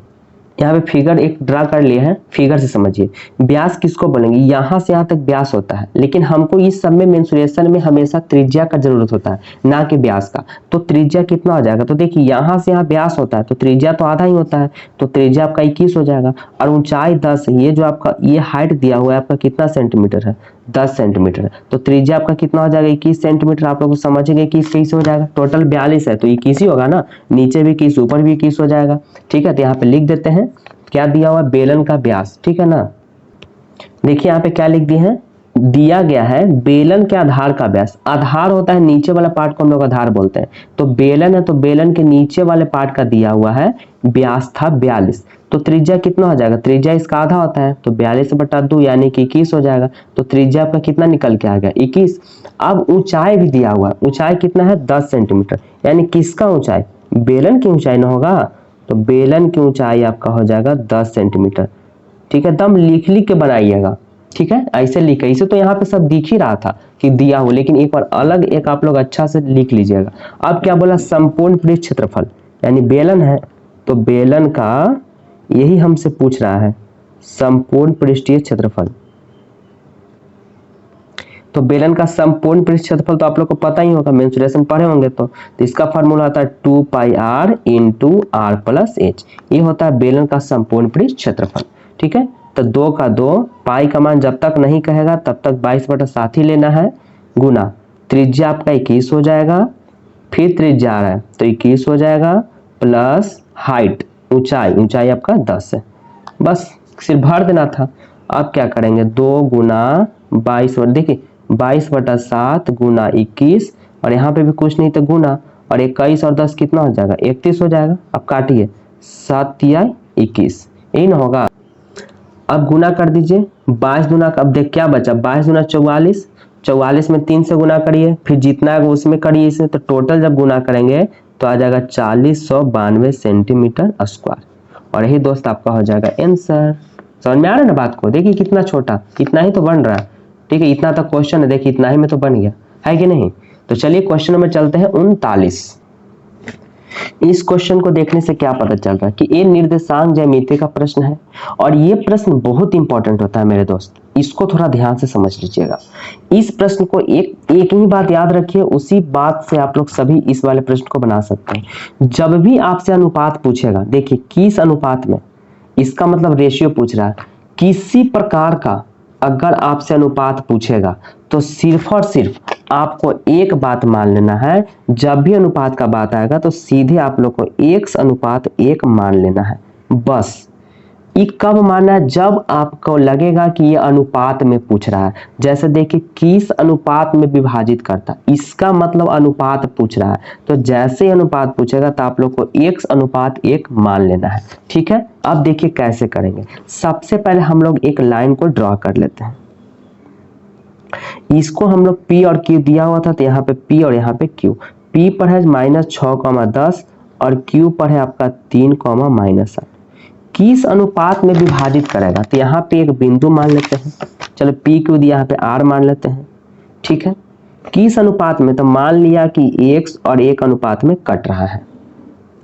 यहाँ पे फिगर एक ड्रा कर लिए हैं, फिगर से समझिए। व्यास किसको बोलेंगे, यहाँ से यहाँ तक व्यास होता है, लेकिन हमको इस सब में मेंसुरेशन में हमेशा त्रिज्या का जरूरत होता है, ना कि व्यास का। तो त्रिज्या कितना हो जाएगा, तो देखिए यहाँ से यहाँ व्यास होता है तो त्रिज्या तो आधा ही होता है, तो त्रिज्या आपका 21 हो जाएगा। और ऊंचाई 10, ये जो आपका ये हाइट दिया हुआ है आपका कितना सेंटीमीटर है, 10 सेंटीमीटर। तो त्रिज्या आपका कितना हो जाएगा, 21 सेंटीमीटर। आप लोग समझेंगे 21 कैसे हो जाएगा, टोटल 42 है तो 21 ही होगा ना, नीचे भी 21 ऊपर भी 21 हो जाएगा। ठीक है, तो यहाँ पे लिख देते हैं क्या दिया हुआ, बेलन का व्यास। ठीक है ना, देखिए यहाँ पे क्या लिख दिए हैं, दिया गया है बेलन के आधार का व्यास। आधार होता है नीचे वाला पार्ट को हम लोग आधार बोलते हैं, तो बेलन है तो बेलन के नीचे वाले पार्ट का दिया हुआ है व्यास था 42। तो त्रिज्या कितना हो जाएगा, त्रिज्या इसका आधा होता है तो 42/2 यानी कि 21 हो जाएगा। तो त्रिज्या आपका कितना निकल के आ गया, 21। अब ऊंचाई भी दिया हुआ है, ऊंचाई कितना है 10 सेंटीमीटर, यानी किसका ऊंचाई, बेलन की ऊंचाई ना होगा, तो बेलन की ऊंचाई आपका हो जाएगा 10 सेंटीमीटर। ठीक है, एकदम लिख के बनाइएगा। ठीक है, ऐसे लिखे, इसे तो यहाँ पे सब दिख ही रहा था कि दिया हो, लेकिन एक बार अलग एक आप लोग अच्छा से लिख लीजिएगा। अब क्या बोला, संपूर्ण पृष्ठ क्षेत्रफल, यानी बेलन है तो बेलन का यही हमसे पूछ रहा है संपूर्ण पृष्ठीय क्षेत्रफल। तो बेलन का संपूर्ण पृष्ठ क्षेत्रफल तो आप लोग को पता ही होगा, मेंसुरेशन पढ़े होंगे। तो इसका फार्मूला होता है 2πr × r+h, ये होता है बेलन का संपूर्ण पृष्ठ क्षेत्रफल। ठीक है, तो 2 का 2, पाई का मान जब तक नहीं कहेगा तब तक 22/7 ही लेना है, गुना त्रिज्या आपका 21 हो जाएगा, फिर त्रिज्या आ रहा है तो 21 हो जाएगा, प्लस हाइट ऊंचाई, ऊंचाई आपका 10 है, बस सिर्फ भर देना था। अब क्या करेंगे, 2 × 22, देखिए 22/7 गुना 21, और यहाँ पे भी कुछ नहीं तो गुना, और 21 और 10 कितना हो जाएगा, 31 हो जाएगा। अब काटिए, 7 × 21, यही ना होगा। अब गुना कर दीजिए, 22 दूना, अब देख क्या बचा, 22 दूना 44, 44 में 3 से गुना करिए, फिर जितना है उसमें करिए इसे, तो टोटल जब गुना करेंगे तो आ जाएगा 4092 सेंटीमीटर स्क्वायर। और यही दोस्त आपका हो जाएगा आंसर। समझ में आ रहा है ना बात को, देखिए कितना छोटा, इतना ही तो बन रहा है। ठीक है, इतना तक क्वेश्चन है, देखिए इतना ही में तो बन गया है कि नहीं। तो चलिए क्वेश्चन नंबर चलते हैं 39। इस क्वेश्चन को देखने से क्या पता चल रहा है कि ये निर्देशांक ज्यामिति का प्रश्न है, और ये प्रश्न बहुत इंपॉर्टेंट होता है मेरे दोस्त, इसको थोड़ा ध्यान से समझ लीजिएगा। इस प्रश्न को एक ही बात याद रखिए, उसी बात से आप लोग सभी इस वाले प्रश्न को बना सकते हैं। जब भी आपसे अनुपात पूछेगा, देखिए किस अनुपात में, इसका मतलब रेशियो पूछ रहा है, किसी प्रकार का अगर आपसे अनुपात पूछेगा तो सिर्फ और सिर्फ आपको एक बात मान लेना है, जब भी अनुपात का बात आएगा तो सीधे आप लोग को x/1 मान लेना है, बस। ये कब मानना है, जब आपको लगेगा कि ये अनुपात में पूछ रहा है। जैसे देखिए किस अनुपात में विभाजित करता, इसका मतलब अनुपात पूछ रहा है, तो जैसे ही अनुपात पूछेगा तो आप लोग को x/1 मान लेना है। ठीक है, अब देखिए कैसे करेंगे। सबसे पहले हम लोग एक लाइन को ड्रॉ कर लेते हैं, इसको हम लोग P और Q दिया हुआ था, तो यहाँ पे P और यहाँ पे Q। P पर है -6,10 और Q पर है आपका 3,-8। किस अनुपात में विभाजित करेगा, तो यहाँ पे एक बिंदु मान लेते हैं, चलो P Q दिया, यहाँ पे R मान लेते हैं। ठीक है, किस अनुपात में, तो मान लिया कि x और 1 अनुपात में कट रहा है,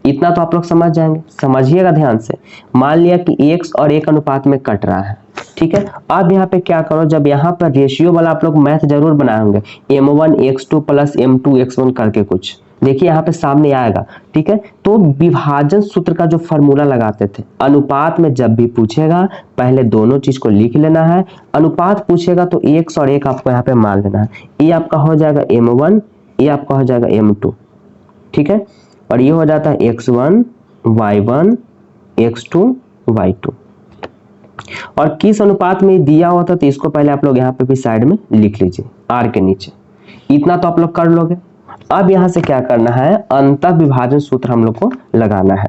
इतना तो आप लोग समझ जाएंगे, समझिएगा ध्यान से। मान लिया कि x और 1 अनुपात में कट रहा है। ठीक है, अब यहाँ पे क्या करो, जब यहाँ पर रेशियो वाला आप लोग मैथ जरूर बनाए होंगे, m1x2 + m2x1 करके कुछ, देखिए यहाँ पे सामने आएगा। ठीक है, तो विभाजन सूत्र का जो फॉर्मूला लगाते थे, अनुपात में जब भी पूछेगा पहले दोनों चीज को लिख लेना है, अनुपात पूछेगा तो x और 1 आपको यहाँ पे मान लेना है, ये आपका हो जाएगा m1, ये आपका हो जाएगा m2। ठीक है, और ये हो जाता है x1 y1 x2 y2। और किस अनुपात में दिया हुआ था, तो इसको पहले आप लोग यहाँ पे भी साइड में लिख लीजिए, r के नीचे, इतना तो आप लोग कर लोगे। अब यहाँ से क्या करना है, अंतः विभाजन सूत्र हम लोग को लगाना है।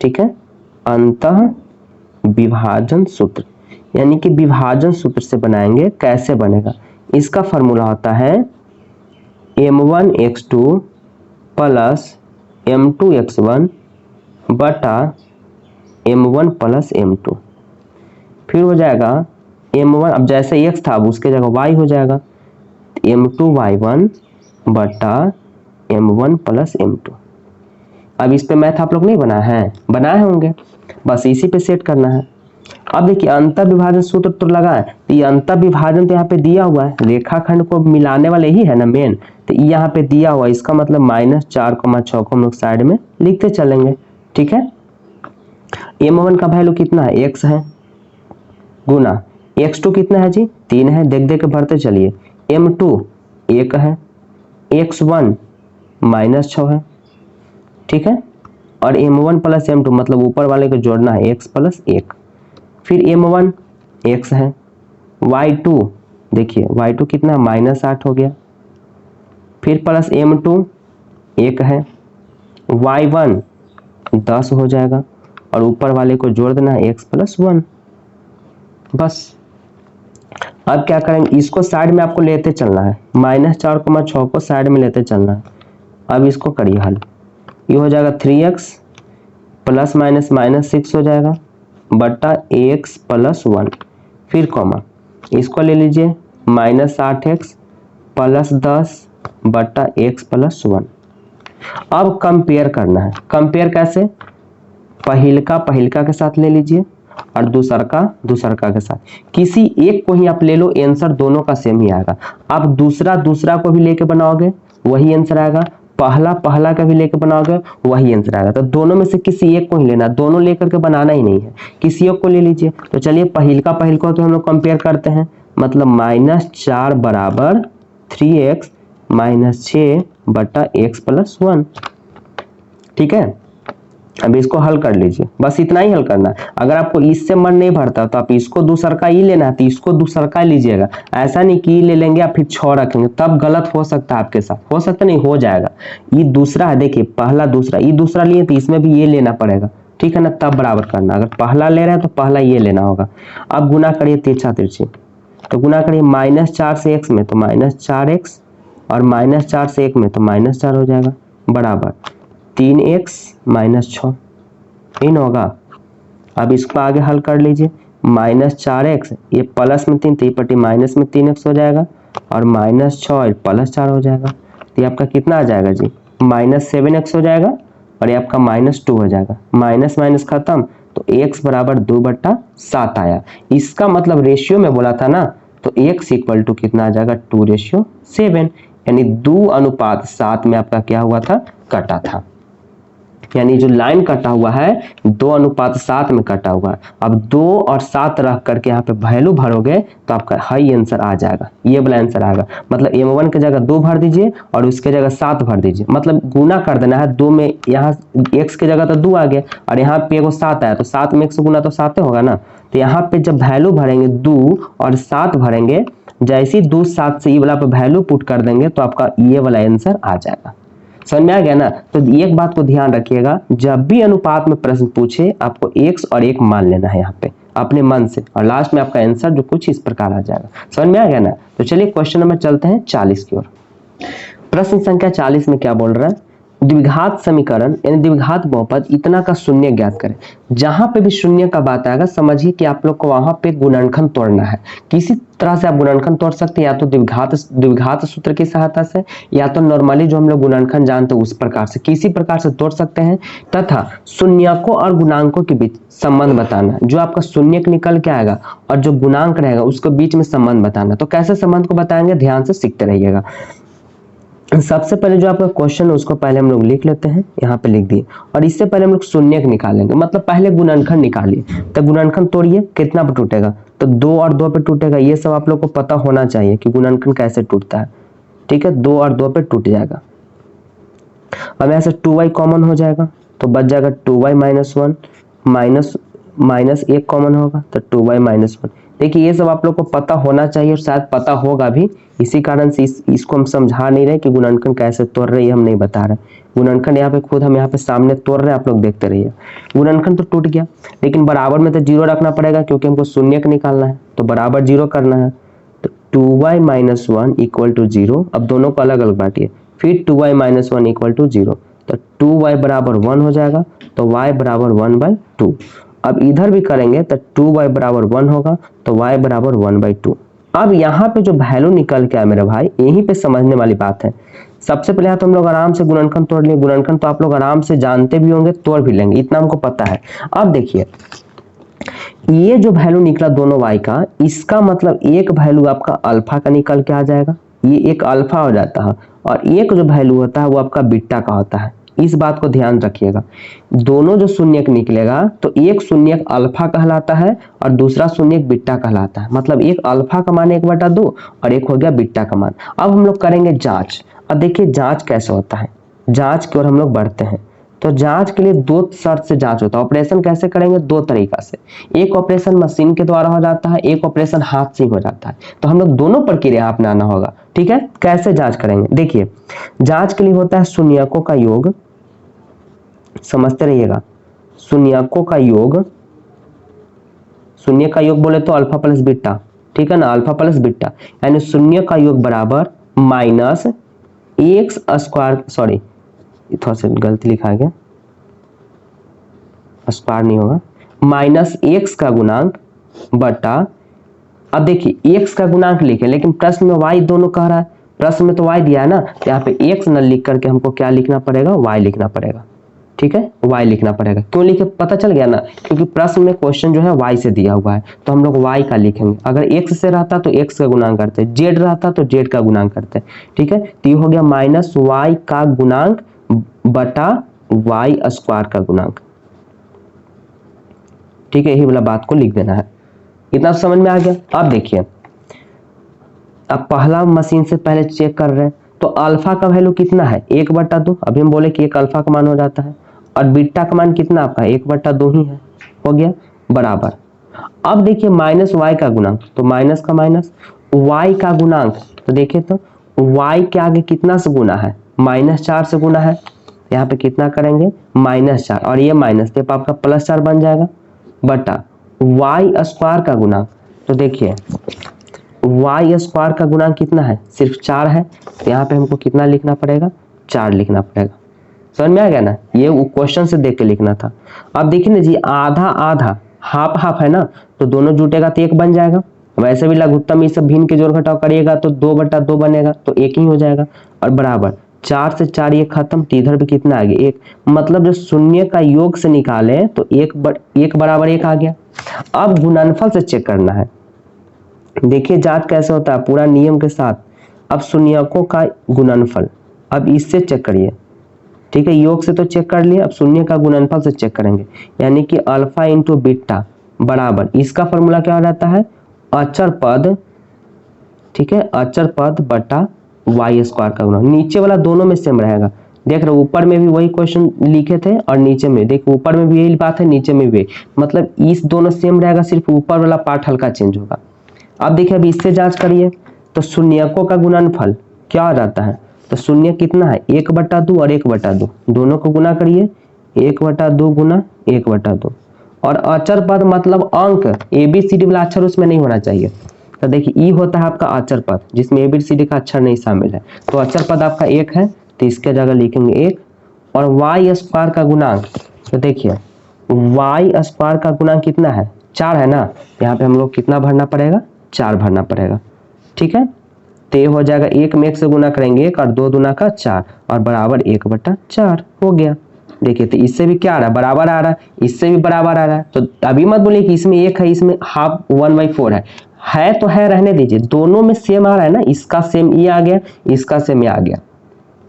ठीक है, अंतः विभाजन सूत्र, यानी कि विभाजन सूत्र से बनाएंगे। कैसे बनेगा, इसका फॉर्मूला होता है m1x2 + m2x1 बटा m1 + m2, फिर हो जाएगा m1, अब जैसे x था अब उसके जगह y हो जाएगा, m2y1 बटा m1 + m2। अब इस पे मैथ आप लोग नहीं बनाए होंगे, बस इसी पे सेट करना है। अब देखिए अंतर विभाजन सूत्र तो लगा है, तो ये अंतर विभाजन तो यहाँ पे दिया हुआ है, रेखाखंड को मिलाने वाले ही है ना मेन, तो यहाँ पे दिया हुआ है, इसका मतलब -4,6 को हम लोग साइड में लिखते चलेंगे। ठीक है, m1 का वैल्यू कितना है, x है, गुना x2 कितना है जी, 3 है, देख देख के भरते चलिए, m2 1 है, x1 -6 है। ठीक है, और m1 प्लस m2 मतलब ऊपर वाले को जोड़ना है x प्लस 1, फिर m1 x है, y2 देखिए y2 कितना -8 हो गया, फिर प्लस m2 1 है, y1 10 हो जाएगा, और ऊपर वाले को जोड़ देना है x प्लस 1, बस। अब क्या करेंगे, इसको साइड में आपको लेते चलना है, -4,6 को साइड में लेते चलना है। अब इसको करिए हल, ये हो जाएगा 3x प्लस माइनस -6 हो जाएगा बटा x प्लस 1, फिर कॉमा इसको ले लीजिए -8x प्लस 10 बटा x प्लस 1। अब कंपेयर करना है, कंपेयर कैसे, पहिलका के साथ ले लीजिए और दूसरका के साथ, किसी एक को ही आप ले लो, आंसर दोनों का सेम ही आएगा। आप दूसरा को भी लेके बनाओगे वही आंसर आएगा, पहला का भी लेके बनाओगे वही आंसर आएगा। तो दोनों में से किसी एक को ही लेना, दोनों लेकर के बनाना ही नहीं है, किसी एक को ले लीजिए। तो चलिए पहिलका तो हम लोग कंपेयर करते हैं, मतलब -4 बराबर 3x -6 बटा x प्लस 1। ठीक है, अब इसको हल कर लीजिए, बस इतना ही हल करना है। अगर आपको इससे मन नहीं भरता तो आप इसको दूसरका ही लेना है तो इसको दूसरका लीजिएगा, ऐसा नहीं कि ले लेंगे आप फिर 6 रखेंगे, तब गलत हो सकता है आपके साथ, हो सकता नहीं, हो जाएगा। ये दूसरा है, देखिए पहला दूसरा, ये दूसरा लिए तो इसमें भी ये लेना पड़ेगा, ठीक है ना, तब बराबर करना। अगर पहला ले रहे हैं तो पहला ये लेना होगा। अब गुना करिए तिरछा तिरछी, तो गुना करिए -4 से x में तो -4x, और -4 से 1 में तो -4 हो जाएगा, बराबर 3x -6 इन होगा। अब इसको आगे हल कर लीजिए, -4x ये प्लस में 3 पट्टी माइनस में 3x हो जाएगा, और -6 प्लस 4 हो जाएगा, तो ये आपका कितना आ जाएगा जी, -7x हो जाएगा, और ये आपका -2 हो जाएगा, माइनस माइनस खत्म, तो x बराबर 2/7 आया। इसका मतलब रेशियो में बोला था ना, तो x इक्वल टू कितना आ जाएगा, 2:7, यानी 2:7 में आपका क्या हुआ था, कटा था। यानी जो लाइन कटा हुआ है 2:7 में कटा हुआ है। अब 2 और 7 रख करके यहाँ पे वैल्यू भरोगे तो आपका हाई आंसर आ जाएगा, ये वाला आंसर आएगा। मतलब m1 की जगह 2 भर दीजिए और उसके जगह 7 भर दीजिए, मतलब गुना कर देना है। 2 में यहाँ x की जगह तो 2 आ गया और यहाँ पे एगो 7 आया, तो 7 में 1 से गुना तो 7 होगा ना। तो यहाँ पे जब वैल्यू भरेंगे 2 और 7 भरेंगे, जैसे ही 2 7 से ये वाला पे वैल्यू पुट कर देंगे तो आपका ये वाला आंसर आ जाएगा। समझ में आ गया ना। तो एक बात को ध्यान रखिएगा, जब भी अनुपात में प्रश्न पूछे आपको x और 1 मान लेना है यहाँ पे अपने मन से, और लास्ट में आपका आंसर जो कुछ इस प्रकार आ जाएगा। समझ में आ गया ना। तो चलिए क्वेश्चन नंबर चलते हैं 40 की ओर। प्रश्न संख्या 40 में क्या बोल रहा है, द्विघात समीकरण यानी द्विघात बहुपद इतना का शून्य ज्ञात करें। जहां पे भी शून्य का बात आएगा समझिए कि आप लोग को वहां पे गुणनखंड तोड़ना है। किसी तरह से आप गुणनखंड तोड़ सकते हैं, या तो द्विघात सूत्र की सहायता से, या तो नॉर्मली जो हम लोग गुणनखंड जानते हैं उस प्रकार से, किसी प्रकार से तोड़ सकते हैं। तथा शून्यकों और गुणांकों के बीच संबंध बताना, जो आपका शून्यक निकल के आएगा और जो गुणांक रहेगा उसके बीच में संबंध बताना। तो कैसे संबंध को बताएंगे, ध्यान से सीखते रहिएगा। सबसे पहले जो आपका क्वेश्चन है उसको पहले हम लोग लिख लेते हैं, यहाँ पे लिख दिए, और इससे पहले हम लोग शून्यक निकालेंगे। मतलब पहले गुणनखंड निकालिए, तो गुणनखंड तोड़िए, कितना पे टूटेगा, तो 2 और 2 पे टूटेगा। ये सब आप लोग को पता होना चाहिए कि गुणनखंड कैसे टूटता है। ठीक है, 2 और 2 पे टूट जाएगा। अब ऐसे 2y कॉमन हो जाएगा तो बच जाएगा 2y - 1, माइनस 1 कॉमन होगा तो 2y - 1। देखिए ये सब आप लोग को पता होना चाहिए और शायद पता होगा भी, इसी कारण से इसको हम समझा नहीं रहे कि गुणनखंड कैसे तोड़ रहे, हम नहीं बता रहे। गुणनखंड यहाँ पे खुद हम यहाँ पे सामने तोड़ रहे हैं, आप लोग देखते रहिए। गुणनखंड तो टूट गया, लेकिन बराबर में तो 0 रखना पड़ेगा क्योंकि हमको शून्यक निकालना है, तो बराबर 0 करना है। तो 2y - 1 = 0। अब दोनों को अलग अलग बांटिए, फिर 2y - 1 = 0, तो 2y बराबर 1 हो जाएगा, तो y बराबर 1/2। अब इधर भी करेंगे तो 2y बराबर 1 होगा, तो y बराबर 1/2। अब यहाँ पे जो वैल्यू निकल के आया मेरे भाई, यहीं पे समझने वाली बात है। सबसे पहले तो हम लोग आराम से गुणनखंड तोड़ लिए, गुणनखंड तो आप लोग आराम से जानते भी होंगे, तोड़ भी लेंगे, इतना हमको पता है। अब देखिए ये जो वैल्यू निकला दोनों y का, इसका मतलब एक वैल्यू आपका अल्फा का निकल के आ जाएगा, ये एक अल्फा हो जाता है, और एक जो वैल्यू होता है वो आपका बीटा का होता है। इस बात को ध्यान रखिएगा, दोनों जो शून्यक निकलेगा तो एक शून्यक अल्फा कहलाता है और दूसरा शून्यक बीटा कहलाता है। मतलब एक अल्फा का मान 1/2 और एक हो गया बीटा का मान। अब हम लोग करेंगे जांच। अब देखिए जांच कैसे होता है, जांच की ओर हम लोग बढ़ते हैं। तो जांच के लिए दो शर्त से जांच होता है। ऑपरेशन कैसे करेंगे, दो तरीका से, एक ऑपरेशन मशीन के द्वारा हो जाता है, एक ऑपरेशन हाथ से हो जाता है। तो हम लोग दोनों प्रक्रिया अपनाना होगा, ठीक है। कैसे जांच करेंगे, देखिए जांच के लिए होता है शून्यकों का योग, समझते रहिएगा, शून्यकों का योग, शून्य का योग बोले तो अल्फा प्लस बीटा, ठीक है ना, अल्फा प्लस बीटा, यानी शून्य का योग बराबर माइनस एक्स स्क्वायर, सॉरी थोड़ा सा गलती लिखा गया, स्क्वायर नहीं होगा, माइनस एक्स का गुणांक बटा, अब देखिए एक्स का गुणांक लिखे, लेकिन प्रश्न में वाई दोनों कह रहा है, प्रश्न में तो वाई दिया है ना, तो यहाँ पे एक्स न लिख करके हमको क्या लिखना पड़ेगा, वाई लिखना पड़ेगा, ठीक है, वाई लिखना पड़ेगा। क्यों लिखे, पता चल गया ना, क्योंकि प्रश्न में क्वेश्चन जो है वाई से दिया हुआ है, तो हम लोग वाई का लिखेंगे। अगर एक्स से रहता तो एक्स का गुणांक करते, जेड रहता तो जेड का गुणांक करते, ठीक है। तो ये हो गया माइनस वाई का गुणांक बटा वाई स्क्वायर का गुणांक, ठीक है, यही वाला बात को लिख देना है। इतना समझ में आ गया। अब देखिए, अब पहला मशीन से पहले चेक कर रहे हैं, तो अल्फा का वैल्यू कितना है, 1/2। अभी हम बोले कि एक अल्फा का मान हो जाता है, और बीटा का मान कितना आपका 1/2 ही है, हो गया बराबर। अब देखिए माइनस वाई का गुणांक, तो माइनस का माइनस, वाई का गुणांक, तो देखिए तो वाई के आगे कितना से गुना है, -4 से गुना है, यहाँ पे कितना करेंगे -4, और ये माइनस तो आपका +4 बन जाएगा, बटा वाई स्क्वायर का गुणांक, तो देखिए वाई स्क्वायर का गुणांक कितना है, सिर्फ 4 है, तो यहाँ पे हमको कितना लिखना पड़ेगा, 4 लिखना पड़ेगा। समझ में आ गया ना, ये क्वेश्चन से देख के लिखना था। अब देखिए ना जी, आधा आधा हाफ हाफ है ना, तो दोनों जुटेगा तो 1 बन जाएगा। वैसे भी लघुत्तम ये सब भिन्न के जोड़ घटाव करिएगा तो 2/2 बनेगा, तो 1 ही हो जाएगा, और बराबर 4 से 4 ये खत्म, तो इधर भी कितना आ गया 1। मतलब जो शून्य का योग से निकाले तो 1 बराबर 1 आ गया। अब गुणनफल से चेक करना है, देखिए जांच कैसे होता है पूरा नियम के साथ। अब शून्यकों का गुणनफल, अब इससे चेक करिए, ठीक है, योग से तो चेक कर लिए, अब शून्य का गुणनफल से चेक करेंगे, यानी कि अल्फा इंटू बीटा बराबर, इसका फॉर्मूला क्या हो जाता है, अचर पद, ठीक है, अचर पद बटा वाई स्क्वायर का गुणा। नीचे वाला दोनों में सेम रहेगा, देख रहे हो, ऊपर में भी वही क्वेश्चन लिखे थे और नीचे में, देख ऊपर में भी यही बात है, नीचे में भी, मतलब इस दोनों सेम रहेगा, सिर्फ ऊपर वाला पार्ट हल्का चेंज होगा। अब देखिए, अभी इससे जांच करिए, तो शून्यकों का गुणनफल क्या हो जाता है, तो शून्य कितना है 1/2 और 1/2, दोनों को गुना करिए, 1/2 गुना 1/2, और अचर पद मतलब अंक, ABCD वाला अक्षर उसमें नहीं होना चाहिए। तो देखिए ई होता है आपका अचर पद, जिसमें ABCD का अक्षर नहीं शामिल है, तो अचर पद आपका 1 है, तो इसके जगह लिखेंगे 1। और वाई स्क्वायर का गुणांक, तो देखिए वाई स्क्वायर का गुणांक कितना है, 4 है ना, यहाँ पे हम लोग कितना भरना पड़ेगा, 4 भरना पड़ेगा, ठीक है। तो ये हो जाएगा 1 में 1 से गुना करेंगे 1, और 2 दूना का 4, और बराबर 1/4 हो गया। देखिए तो इससे भी क्या आ रहा है, बराबर आ रहा है, इससे भी बराबर आ रहा है, तो अभी मत बोलिए कि इसमें 1 है, इसमें हाफ 1/4 है तो है, रहने दीजिए, दोनों में सेम आ रहा है ना, इसका सेम ये आ गया, इसका सेम ये आ गया,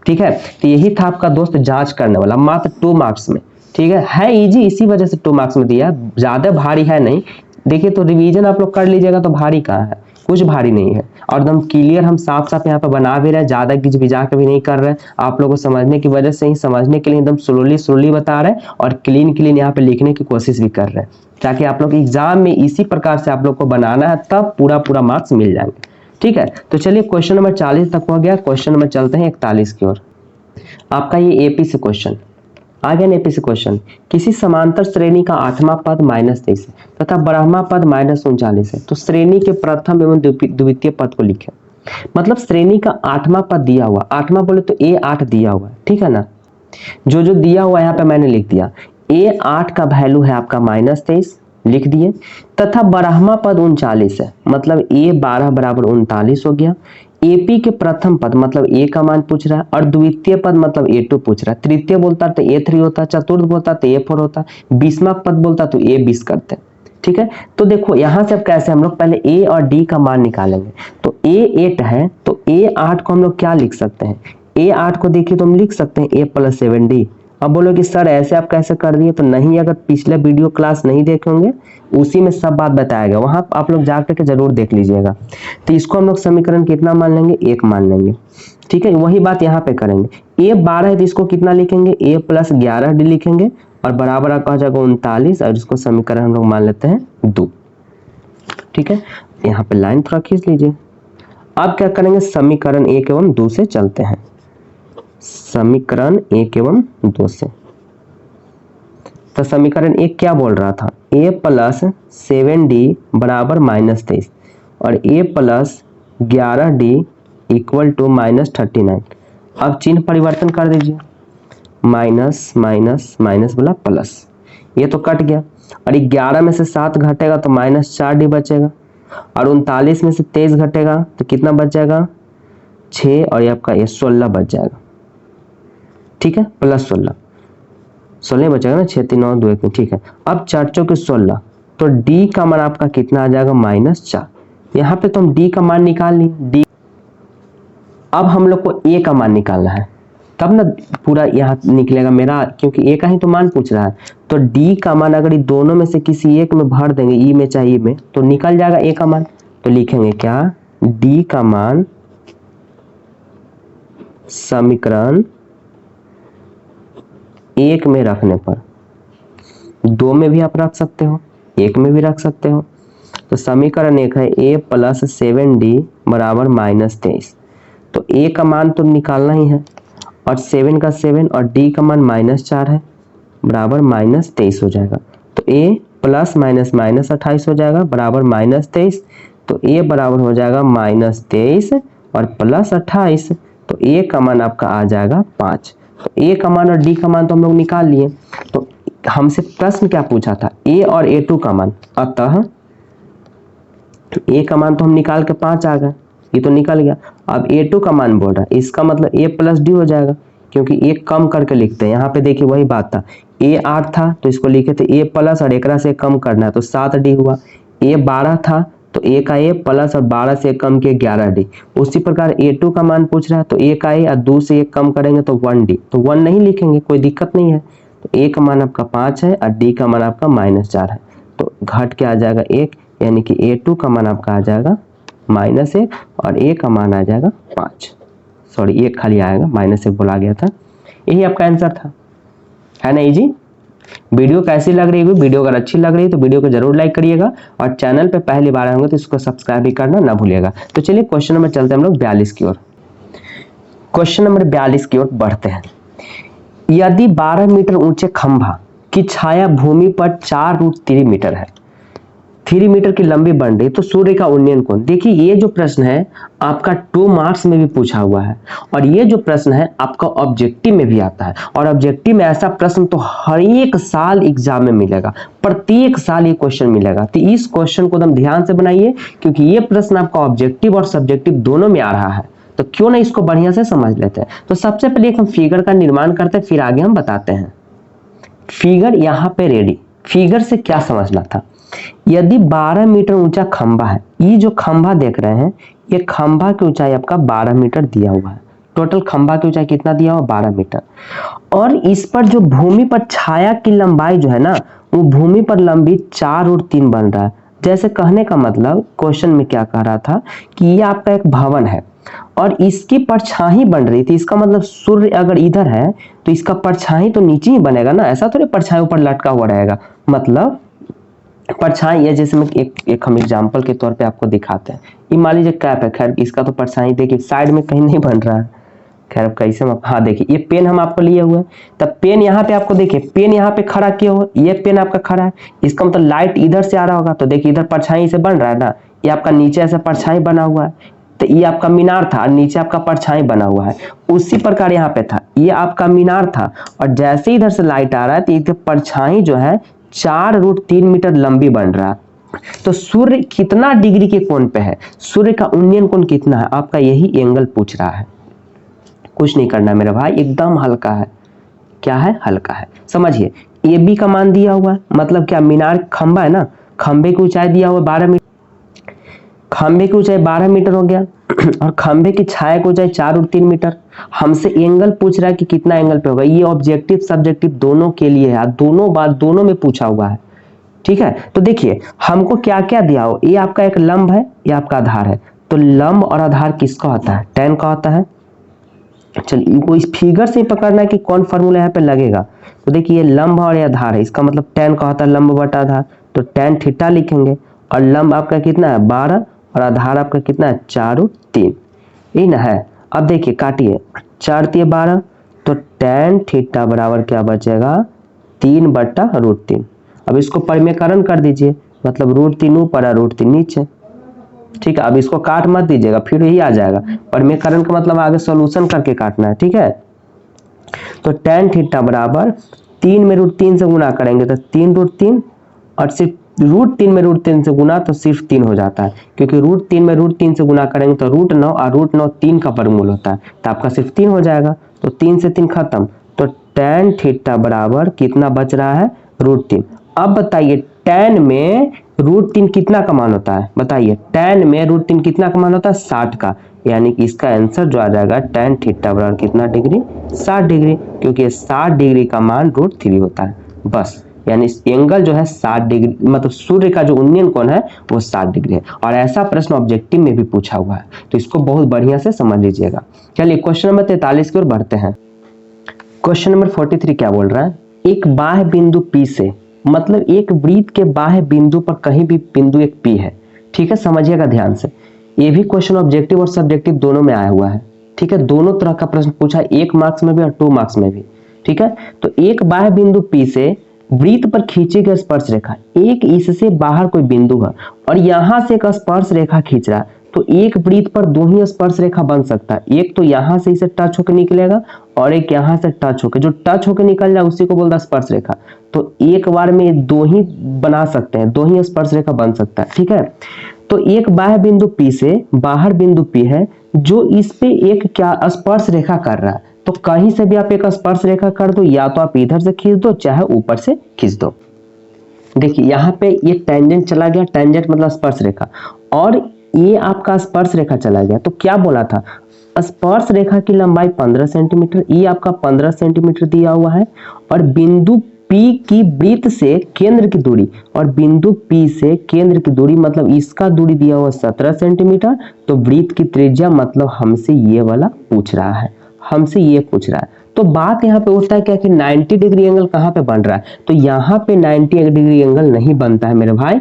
ठीक है। तो यही था आपका दोस्त जांच करने वाला, मात्र 2 मार्क्स में, ठीक है इजी, इसी वजह से 2 मार्क्स में दिया, ज्यादा भारी है नहीं। देखिए तो रिवीजन आप लोग कर लीजिएगा, तो भारी कहाँ है, कुछ भारी नहीं है, और एकदम क्लियर हम साफ साफ यहाँ पे बना भी रहे हैं, ज्यादा गिज भिजा के भी नहीं कर रहे हैं, आप लोगों को समझने की वजह से ही, समझने के लिए एकदम स्लोली बता रहे हैं, और क्लीन यहाँ पे लिखने की कोशिश भी कर रहे हैं, ताकि आप लोग एग्जाम में इसी प्रकार से आप लोग को बनाना है, तब पूरा मार्क्स मिल जाएंगे, ठीक है। तो चलिए क्वेश्चन नंबर 40 तक हो गया, क्वेश्चन नंबर चलते हैं 41 की ओर। आपका ये APC क्वेश्चन आ गया ना, APC क्वेश्चन, किसी समांतर श्रेणी का 8वां पद -23 तथा 12वां पद -39 है, तो श्रेणी के प्रथम एवं द्वितीय पद को लिखें। मतलब श्रेणी का 8वां पद दिया हुआ, 8वां बोले तो A8 दिया हुआ है, ठीक है ना, जो दिया हुआ यहाँ पे मैंने लिख दिया, A8 का वैल्यू है आपका -23 लिख दिए, तथा 12वां पद 39 है, मतलब A12 बराबर 39 हो गया, एपी के प्रथम पद मतलब ए का मान पूछ रहा है, और द्वितीय पद मतलब A2 पूछ रहा है। तृतीय बोलता तो A3 होता, चतुर्थ बोलता तो A4 होता, 20वां पद बोलता तो A20 करते। ठीक है, तो देखो यहां से अब कैसे हम लोग पहले A और D का मान निकालेंगे। तो A8 है तो A8 को हम लोग क्या लिख सकते हैं, A8 को देखिए तो हम लिख सकते हैं A + 7D। अब बोलो कि सर ऐसे आप कैसे कर दिए, तो नहीं, अगर पिछले वीडियो क्लास नहीं देखे होंगे उसी में सब बात बताया गया, वहां आप लोग जाकर के जरूर देख लीजिएगा। तो इसको हम लोग समीकरण कितना मान लेंगे, 1 मान लेंगे। ठीक है, वही बात यहाँ पे करेंगे। A12 है तो इसको कितना लिखेंगे, A + 11D लिखेंगे, और बराबर आपका हो जाएगा 39, और इसको समीकरण हम लोग मान लेते हैं 2। ठीक है, यहाँ पे लाइन थोड़ा खींच लीजिए। अब क्या करेंगे, समीकरण 1 एवं 2 से चलते हैं। समीकरण 1 एवं 2 से, तो समीकरण 1 क्या बोल रहा था, A + 7D बराबर -23 और A + 11D इक्वल टू -39। अब चिन्ह परिवर्तन कर दीजिए, माइनस माइनस माइनस बोला प्लस, ये तो कट गया, और 11 में से 7 घटेगा तो -4D बचेगा, और 39 में से 23 घटेगा तो कितना बच जाएगा, 6, और ये आपका ये 16 बच जाएगा। ठीक है, +16 बचेगा ना, 6 3 9 2 1। ठीक है, अब 4 चौके 16, तो D का मान आपका कितना आ जाएगा, -4। यहाँ पे तो हम D का मान निकाल लिए, D। अब हम लोग को A का मान निकालना है, तब ना पूरा यहाँ निकलेगा मेरा, क्योंकि A का ही तो मान पूछ रहा है। तो D का मान अगर ये दोनों में से किसी एक में भर देंगे, ई में चाहे ई में, तो निकल जाएगा A का मान। तो लिखेंगे क्या, D का मान समीकरण 1 में रखने पर, 2 में भी आप रख सकते हो, 1 में भी रख सकते हो। तो समीकरण 1 है A + 7D बराबर -23। तो A का मान तो निकालना ही है, और 7 का 7 और D का मान -4 है, बराबर -23 हो जाएगा। तो A + - 28 हो जाएगा बराबर -23। तो A बराबर हो जाएगा -23 और +28। तो A का मान आपका आ जाएगा 5। तो A का मान और D का मान तो हम लोग निकाल लिए। तो हमसे प्रश्न क्या पूछा था, A और A2 का मान, अतः A का मान तो हम निकाल के 5 आ गए, ये तो निकल गया। अब A2 का मान बोल रहा है, इसका मतलब A + D हो जाएगा, क्योंकि एक कम करके लिखते हैं। यहाँ पे देखिए वही बात था, A 8 था तो इसको लिखे थे A प्लस, और एक से कम करना है तो 7D हुआ। A 12 था तो A का A प्लस और 12 से कम के 11D। उसी प्रकार A2 का मान पूछ रहा है, तो A का A और 2 से 1 कम करेंगे तो 1D, तो 1 नहीं लिखेंगे, कोई दिक्कत नहीं है। तो A का मान आपका 5 है और D का मान आपका -4 है, तो घट के आ जाएगा 1, यानी कि A2 का मान आपका आ जाएगा -1 और A का मान आ जाएगा 5। सॉरी, 1 खाली आएगा, -1 बोला गया था। यही आपका आंसर था, है ना इजी। वीडियो कैसी लग रही है, वीडियो अगर अच्छी लग रही है तो वीडियो को जरूर लाइक करिएगा, और चैनल पे पहली बार आएंगे तो इसको सब्सक्राइब भी करना ना भूलिएगा। तो चलिए क्वेश्चन नंबर चलते हैं हम लोग 42 की ओर। क्वेश्चन नंबर 42 की ओर बढ़ते हैं। यदि 12 मीटर ऊंचे खंभा की छाया भूमि पर 4√3 मीटर है, 3 मीटर की लंबी बन रही, तो सूर्य का उन्नयन कोण। देखिए ये जो प्रश्न है आपका 2 मार्क्स में भी पूछा हुआ है, और ये जो प्रश्न है आपका ऑब्जेक्टिव में भी आता है, और ऑब्जेक्टिव में ऐसा प्रश्न तो हर एक साल एग्जाम में मिलेगा, प्रत्येक साल ये क्वेश्चन मिलेगा। तो इस क्वेश्चन को एकदम ध्यान से बनाइए, क्योंकि ये प्रश्न आपका ऑब्जेक्टिव और सब्जेक्टिव दोनों में आ रहा है, तो क्यों ना इसको बढ़िया से समझ लेते हैं। तो सबसे पहले एक हम फिगर का निर्माण करते हैं, फिर आगे हम बताते हैं। फिगर यहाँ पे रेडी। फिगर से क्या समझना था, यदि 12 मीटर ऊंचा खंभा है, ये जो खंभा देख रहे हैं, ये खंभा की ऊंचाई आपका 12 मीटर दिया हुआ है। टोटल खंभा की ऊंचाई कितना दिया हुआ, 12 मीटर। और इस पर जो भूमि पर छाया की लंबाई जो है ना, वो भूमि पर लंबी 4√3 बन रहा है। जैसे कहने का मतलब क्वेश्चन में क्या कह रहा था कि ये आपका एक भवन है और इसकी परछाई बन रही थी। इसका मतलब सूर्य अगर इधर है तो इसका परछाई तो नीचे ही बनेगा ना, ऐसा थोड़ी परछाई ऊपर लटका हुआ रहेगा। मतलब परछाई है, जैसे मैं एक हम एग्जांपल के तौर पे आपको दिखाते हैं। ये मान लीजिए कैप है, खैर इसका तो परछाई देखिए साइड में कहीं नहीं बन रहा है, खैर कैसे हम, हाँ देखिए ये पेन हम आपको लिए हुए, तब पेन यहाँ पे आपको देखिए, पेन यहाँ पे खड़ा किया हो, ये पेन आपका खड़ा है, इसका मतलब लाइट इधर से आ रहा होगा, तो देखिए इधर परछाई से बन रहा है ना, ये आपका नीचे ऐसा परछाई बना हुआ है, तो ये आपका मीनार था और नीचे आपका परछाई बना हुआ है। उसी प्रकार यहाँ पे था, ये आपका मीनार था और जैसे इधर से लाइट आ रहा है तो इधर परछाई जो है 4√3 मीटर लंबी बन रहा है। तो सूर्य कितना डिग्री के कोण पे है, सूर्य का उन्नयन कोण कितना है, आपका यही एंगल पूछ रहा है। कुछ नहीं करना मेरा भाई, एकदम हल्का है। क्या है, हल्का है। समझिए, ए बी का मान दिया हुआ है, मतलब क्या, मीनार खंबा है ना, खंबे की ऊंचाई दिया हुआ 12 मीटर, खंबे की ऊंचाई 12 मीटर हो गया और खंबे की छाया की ऊंचाई 4 और 3 मीटर। हमसे एंगल पूछ रहा है कि कितना एंगल पे होगा। ये ऑब्जेक्टिव सब्जेक्टिव दोनों के लिए है, दोनों बात दोनों में पूछा हुआ है। ठीक है, तो देखिए हमको क्या क्या दिया हो, ये आपका एक लंब है, ये आपका आधार है। तो लंब और आधार किसका होता है, tan का होता है। चलिए इनको इस फिगर से ही पकड़ना है कि कौन फॉर्मूला यहाँ पे लगेगा। तो देखिए ये लंब और ये आधार है, इसका मतलब tan का होता है लंब बटा आधार, तो tan थीटा लिखेंगे। और लंब आपका कितना है 12 और आधार आपका कितना है 4 और 3, यही ना है। अब देखिए काटिए, 4 3 12, तो tan थीटा बराबर क्या बचेगा 3 बटा √3। अब इसको परिमेयकरण कर दीजिए, मतलब √3 ऊपर और √3 नीचे। ठीक है, अब इसको काट मत दीजिएगा, फिर यही आ जाएगा। परिमेयकरण का मतलब आगे सॉल्यूशन करके काटना है। ठीक है, तो tan थीटा बराबर 3 में √3 से गुना करेंगे तो 3 √3, और सिर्फ √3 में √3 से गुना तो सिर्फ 3 हो जाता है, क्योंकि √3 में √3 से गुना करेंगे तो √9 और √9 3 का वर्गमूल होता है, तो आपका सिर्फ 3 हो जाएगा। तो 3 से 3 खत्म, तो tan थीटा बराबर कितना बच रहा है √3। अब बताइए tan में √3 कितना का मान होता है, बताइए tan में √3 कितना का मान होता है 60 का, यानी कि इसका आंसर जो आ जाएगा tan थीटा बराबर कितना डिग्री 60 डिग्री, क्योंकि 60 डिग्री का मान √3 होता है। बस, यानी एंगल जो है 60 डिग्री, मतलब सूर्य का जो उन्नयन कोण है वो 60 डिग्री है। और ऐसा प्रश्न ऑब्जेक्टिव में भी पूछा हुआ है, तो इसको बहुत बढ़िया से समझ लीजिएगा। चलिए क्वेश्चन नंबर 43 की ओर बढ़ते हैं। क्वेश्चन नंबर 43 क्या बोल रहा है, एक बाह्य बिंदु P से, मतलब एक वृत्त के बाह्य बिंदु पर कहीं भी बिंदु एक P है। ठीक है, समझिएगा ध्यान से, ये भी क्वेश्चन ऑब्जेक्टिव और सब्जेक्टिव दोनों में आया हुआ है। ठीक है, दोनों तरह का प्रश्न पूछा है, 1 मार्क्स में भी और 2 मार्क्स में भी। ठीक है, तो एक बाह्य बिंदु P से वृत्त पर खींची गई स्पर्श रेखा, एक इससे बाहर कोई बिंदु है और यहां से एक स्पर्श रेखा खींच रहा है, तो एक वृत्त पर दो ही स्पर्श रेखा बन सकता है, एक तो यहां से इसे टच होकर निकलेगा और एक यहां से टच होकर, जो टच होकर निकल जाए उसी को बोलता है स्पर्श रेखा। तो एक बार में दो ही बना सकते हैं, दो ही स्पर्श रेखा बन सकता है। ठीक है, तो एक बाह्य बिंदु P से बाहर बिंदु P है, जो इस पे एक क्या स्पर्श रेखा कर रहा है, तो कहीं से भी आप एक स्पर्श रेखा कर दो, या तो आप इधर से खींच दो चाहे ऊपर से खींच दो। देखिए यहाँ पे ये टेंजेंट चला गया, टेंजेंट मतलब स्पर्श रेखा, और ये आपका स्पर्श रेखा चला गया। तो क्या बोला था, स्पर्श रेखा की लंबाई 15 सेंटीमीटर, ये आपका 15 सेंटीमीटर दिया हुआ है, और बिंदु P की वृत्त से केंद्र की दूरी, और बिंदु P से केंद्र की दूरी मतलब इसका दूरी दिया हुआ 17 सेंटीमीटर। तो वृत्त की त्रिज्या मतलब हमसे ये वाला पूछ रहा है, हमसे ये पूछ रहा है। तो बात यहाँ पे उठता है क्या कि 90 डिग्री एंगल कहाँ पे बन रहा है, तो यहाँ पे 90 डिग्री एंगल नहीं बनता है मेरे भाई।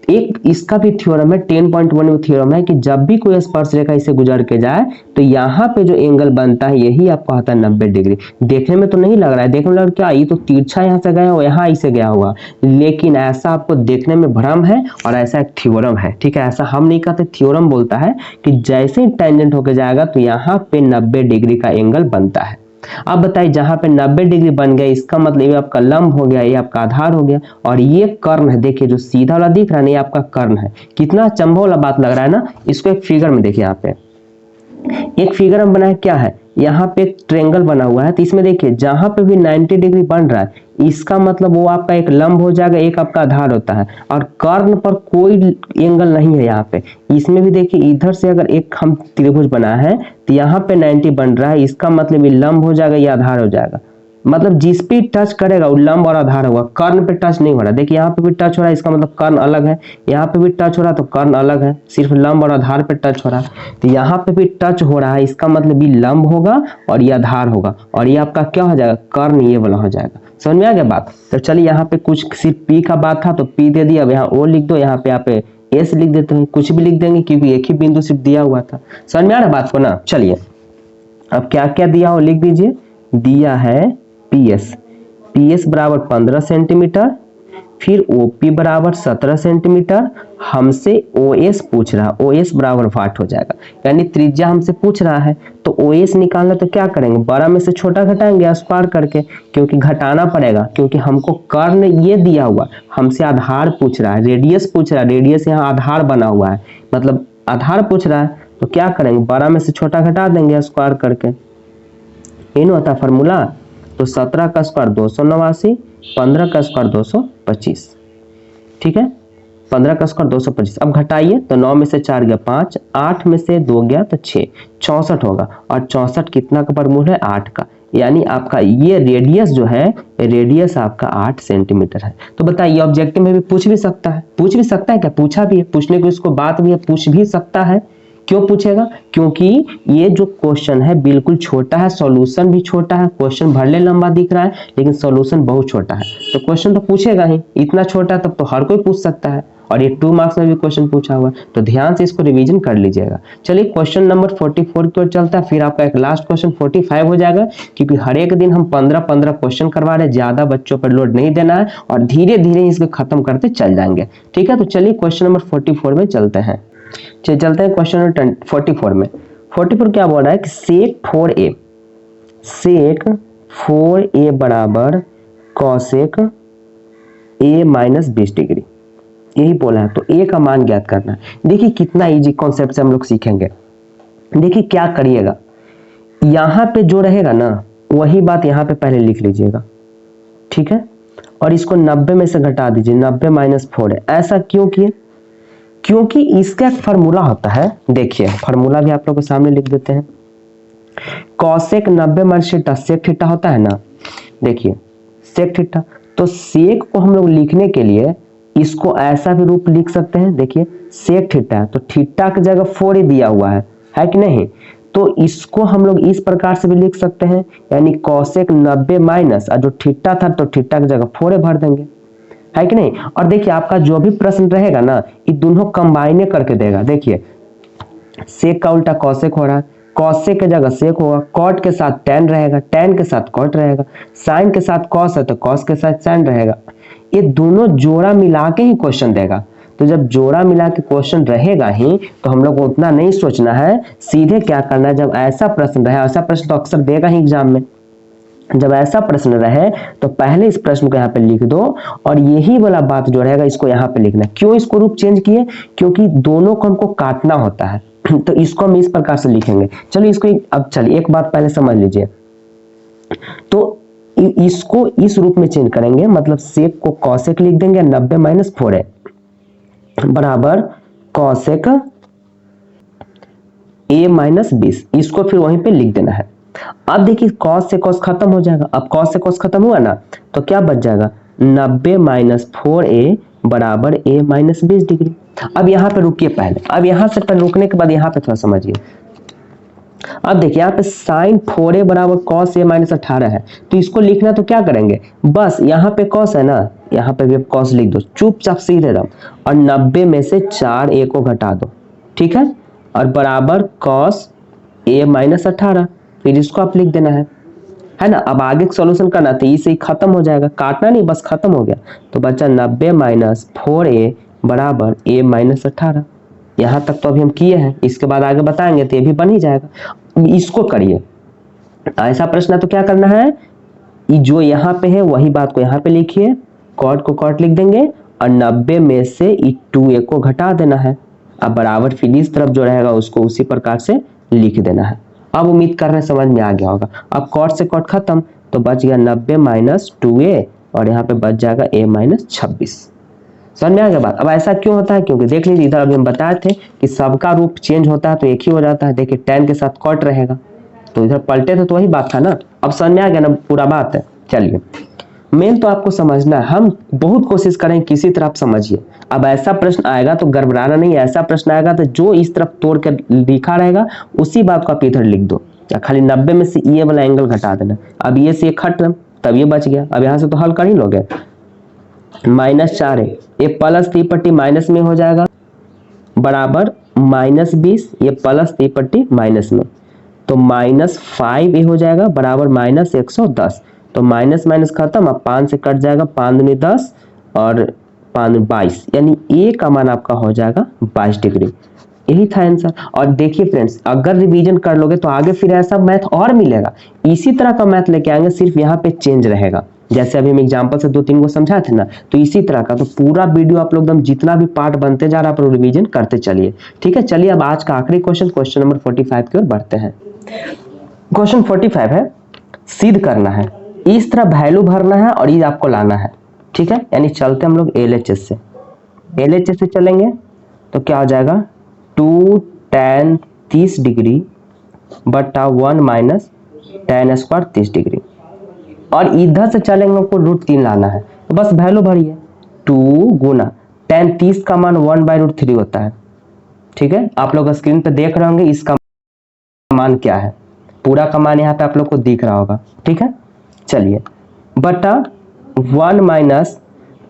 एक इसका भी थ्योरम है, 10.1 में थ्योरम है कि जब भी कोई स्पर्श रेखा इसे गुजर के जाए तो यहाँ पे जो एंगल बनता है यही आपको आता है 90 डिग्री। देखने में तो नहीं लग रहा है, देखने में लग रहा है क्या ये तो तिरछा यहाँ से गया हो, यहाँ इसे गया होगा, लेकिन ऐसा आपको देखने में भ्रम है और ऐसा एक थ्योरम है। ठीक है, ऐसा हम नहीं कहते, थ्योरम बोलता है कि जैसे ही टेंजेंट होके जाएगा तो यहाँ पे 90 डिग्री का एंगल बनता है। अब बताइए जहां पे 90 डिग्री बन गया, इसका मतलब ये आपका लंब हो गया, ये आपका आधार हो गया, और ये कर्ण है। देखिए जो सीधा वाला दिख रहा है ना, ये आपका कर्ण है। कितना अचंभव वाला बात लग रहा है ना। इसको एक फिगर में देखिए, यहाँ पे एक फिगर हम बनाया, क्या है यहाँ पे एक ट्रायंगल बना हुआ है, तो इसमें देखिए जहां पे भी 90 डिग्री बन रहा है इसका मतलब वो आपका एक लंब हो जाएगा, एक आपका आधार होता है, और कर्ण पर कोई एंगल नहीं है यहाँ पे। इसमें भी देखिए इधर से अगर एक हम त्रिभुज बनाया है तो यहाँ पे 90 बन रहा है, इसका मतलब ये लंब हो जाएगा, ये आधार हो जाएगा। मतलब जिस पे टच करेगा वो लंब और आधार होगा, कर्ण पे टच नहीं हो रहा। देखिए यहाँ पे भी टच हो रहा है, इसका मतलब कर्ण अलग है, यहाँ पे भी टच हो रहा है तो कर्ण अलग है, सिर्फ लंब और आधार पे टच हो रहा है। तो यहाँ पे भी टच हो रहा है, इसका मतलब ये लंब होगा और ये आधार होगा, और ये आपका क्या हो जाएगा, कर्ण ये वाला हो जाएगा। समझ में आ गया बात। तो चलिए यहाँ पे कुछ सिर्फ P का बात था तो P दे दिया, अब यहाँ O लिख दो, यहाँ पे आप S लिख देते हैं, कुछ भी लिख देंगे क्योंकि एक ही बिंदु सिर्फ दिया हुआ था। समझ में आ रहा बात को ना। चलिए अब क्या क्या दिया हो लिख दीजिए। दिया है PS बराबर 15 सेंटीमीटर, फिर OP बराबर 17 सेंटीमीटर, हमसे OS पूछ रहा है, OS बराबर वाट हो जाएगा, यानी त्रिज्या हमसे पूछ रहा है तो OS निकालना तो क्या करेंगे, बड़ा में से छोटा घटाएंगे स्क्वायर करके, क्योंकि घटाना पड़ेगा, क्योंकि हमको कर्ण ये दिया हुआ, हमसे आधार पूछ रहा है, रेडियस पूछ रहा है, रेडियस यहाँ आधार बना हुआ है, मतलब आधार पूछ रहा है, तो क्या करेंगे, बड़ा में से छोटा घटा देंगे स्क्वायर करके, इन होता फॉर्मूला। तो 17 का स्क्वायर 289, 15 का स्क्वायर 225, ठीक है, 15 का स्क्वायर 225। अब घटाइए तो 9 में से 4 गया 5, 8 में से 2 गया तो 6, 64 होगा, और 64 कितना का वर्गमूल है, 8 का, यानी आपका ये रेडियस जो है, रेडियस आपका 8 सेंटीमीटर है। तो बताइए ऑब्जेक्टिव में भी पूछ भी सकता है, क्या पूछा भी है, पूछने को इसको बात भी है, पूछ भी सकता है। क्यों पूछेगा, क्योंकि ये जो क्वेश्चन है बिल्कुल छोटा है, सॉल्यूशन भी छोटा है, क्वेश्चन भले लंबा दिख रहा है लेकिन सॉल्यूशन बहुत छोटा है, तो क्वेश्चन तो पूछेगा ही, इतना छोटा तब तो हर कोई पूछ सकता है, और ये 2 मार्क्स में भी क्वेश्चन पूछा हुआ है, तो ध्यान से इसको रिवीजन कर लीजिएगा। चलिए क्वेश्चन नंबर 44 की ओर चलता है, फिर आपका एक लास्ट क्वेश्चन 45 हो जाएगा, क्योंकि हर एक दिन हम 15-15 क्वेश्चन करवा रहे हैं, ज्यादा बच्चों पर लोड नहीं देना है, और धीरे धीरे इसको खत्म करते चल जाएंगे, ठीक है। तो चलिए क्वेश्चन नंबर 44 में चलते हैं। चलते हैं क्वेश्चन नंबर 44 में। 44 क्या बोल रहा है कि सेक 4a बराबर कॉसेक a माइनस 20 डिग्री, यही बोला है, तो a का मान ज्ञात करना है। देखिए कितना इजी कॉन्सेप्ट से हम लोग सीखेंगे। देखिए क्या करिएगा, यहां पे जो रहेगा ना वही बात यहां पे पहले लिख लीजिएगा, ठीक है, और इसको 90 में से घटा दीजिए, 90 माइनस 4 है। ऐसा क्यों किए, क्योंकि इसका एक फार्मूला होता है, देखिए फार्मूला भी आप लोगों के सामने लिख देते हैं। Cosec 90 minus theta sec theta होता है ना, देखिए सेक थीटा, तो सेक को हम लोग लिखने के लिए इसको ऐसा भी रूप लिख सकते हैं, देखिए सेक थीटा, तो थीटा की जगह 4 ही दिया हुआ है कि नहीं, तो इसको हम लोग इस प्रकार से भी लिख सकते हैं, यानी कॉसेक 90 माइनस, और जो थीटा था तो थीटा की जगह 4 भर देंगे, है कि नहीं। और देखिए आपका जो भी प्रश्न रहेगा ना, ये दोनों कंबाइन करके देगा। देखिए सेक का उल्टा कॉसेक हो रहा है, कॉसेक के जगह सेक होगा, कॉट के साथ टैन रहेगा, टैन के साथ कॉट रहेगा, साइन के साथ कॉस है तो कॉस के साथ साइन रहेगा, ये दोनों जोड़ा मिला के ही क्वेश्चन देगा। तो जब जोड़ा मिला के क्वेश्चन रहेगा ही, तो हम लोग को उतना नहीं सोचना है, सीधे क्या करना है, जब ऐसा प्रश्न रहे, ऐसा प्रश्न तो अक्सर देगा ही एग्जाम में, जब ऐसा प्रश्न रहे तो पहले इस प्रश्न को यहाँ पे लिख दो, और यही वाला बात जो रहेगा इसको यहाँ पे लिखना। क्यों इसको रूप चेंज किए, क्योंकि दोनों को हमको काटना होता है, तो इसको हम इस प्रकार से लिखेंगे। चलिए इसको अब चलिए एक बात पहले समझ लीजिए, तो इसको इस रूप में चेंज करेंगे, मतलब सेक को कॉसेक लिख देंगे, 90 माइनस 4 है बराबर कॉसेक a माइनस 20, इसको फिर वहीं पे लिख देना है। अब देखिए कॉस से कॉस खत्म हो जाएगा, अब कॉस से कॉस खत्म हुआ ना, तो क्या बच जाएगा, 90 माइनस 4a बराबर a माइनस 20 डिग्री। अब यहाँ पे रुकिए पहले, अब यहाँ से पर रुकने के बाद यहाँ पे थोड़ा समझिए। अब देखिए यहाँ पे साइन 4a बराबर कॉस a माइनस 18 है, तो इसको लिखना तो क्या करेंगे, बस यहाँ पे कॉस है ना, यहाँ पे भी कॉस लिख दो चुपचाप सीधे दम, और 90 में से 4a को घटा दो, ठीक है, और बराबर कॉस a माइनस 18, फिर इसको आप लिख देना है ना। अब आगे सॉल्यूशन करना तो इसे खत्म हो जाएगा, काटना नहीं, बस खत्म हो गया, तो बचा 90 माइनस 4a बराबर a माइनस 18। यहाँ तक तो अभी हम किए हैं, इसके बाद आगे बताएंगे तो ये भी बन ही जाएगा। इसको करिए, ऐसा प्रश्न है तो क्या करना है, जो यहाँ पे है वही बात को यहाँ पे लिखिए, कॉट को कॉट लिख देंगे, और 90 में से 2a को घटा देना है, अब बराबर फिर इस तरफ जो रहेगा उसको उसी प्रकार से लिख देना है। अब उम्मीद कर रहे हैं समझ में आ गया होगा। अब कॉट से कॉट खत्म, तो बच गया 90 माइनस 2a, और यहाँ पे बच जाएगा a माइनस 26। समझ में आ गया बात। अब ऐसा क्यों होता है, क्योंकि देख लीजिए इधर अभी हम बताए थे कि सबका रूप चेंज होता है तो एक ही हो जाता है। देखिए tan के साथ कॉट रहेगा, तो इधर पलटे थे तो वही बात था ना। अब समझ में आ गया ना पूरा बात है। चलिए मेन तो आपको समझना है, हम बहुत कोशिश करें किसी तरह आप समझिए। अब ऐसा प्रश्न आएगा तो गड़बड़ाना नहीं, ऐसा प्रश्न आएगा तो जो इस तरफ तोड़ कर लिखा रहेगा उसी बात को आप इधर लिख दो, या खाली 90 में से ये वाला एंगल घटा देना। अब ये से ये खत्म, तब ये बच गया। अब यहाँ से तो हल कर ही लोगे, -4 है, ये प्लस 3 पट्टी माइनस में हो जाएगा बराबर -20, ये प्लस 3 पट्टी माइनस में, तो -5 ये हो जाएगा बराबर -110। तो माइनस माइनस खत्म, अब 5 से कट जाएगा, 5 दूनी 10, और 22, यानी ए का मान आपका हो जाएगा 22 डिग्री। यही था आंसर। और देखिए फ्रेंड्स, अगर रिवीजन कर लोगे तो आगे फिर ऐसा मैथ और मिलेगा, इसी तरह का मैथ लेके आएंगे, सिर्फ यहाँ पे चेंज रहेगा। जैसे अभी हम एग्जांपल से 2-3 को समझा थे ना, तो इसी तरह का। तो पूरा वीडियो आप लोग एकदम जितना भी पार्ट बनते जा रहा है आप लोग रिवीजन करते चलिए, ठीक है। चलिए अब आज का आखिरी क्वेश्चन नंबर 45 की ओर बढ़ते हैं। क्वेश्चन 45 है, सिद्ध करना है, इस तरह वैल्यू भरना है और ये आपको लाना है, ठीक है। यानी चलते हम लोग LHS से, LHS से चलेंगे तो क्या हो जाएगा 2 tan 30 डिग्री बटा 1 माइनस tan स्क्वायर 30 डिग्री। और इधर से चलेंगे आपको √3 लाना है, तो बस वैल्यू भरिए, 2 गुना tan 30 का मान 1/√3 होता है, ठीक है। आप लोग स्क्रीन पे देख रहे होंगे इसका मान क्या है, पूरा का मान यहाँ पे आप लोग को दिख रहा होगा, ठीक है। चलिए बटा 1 माइनस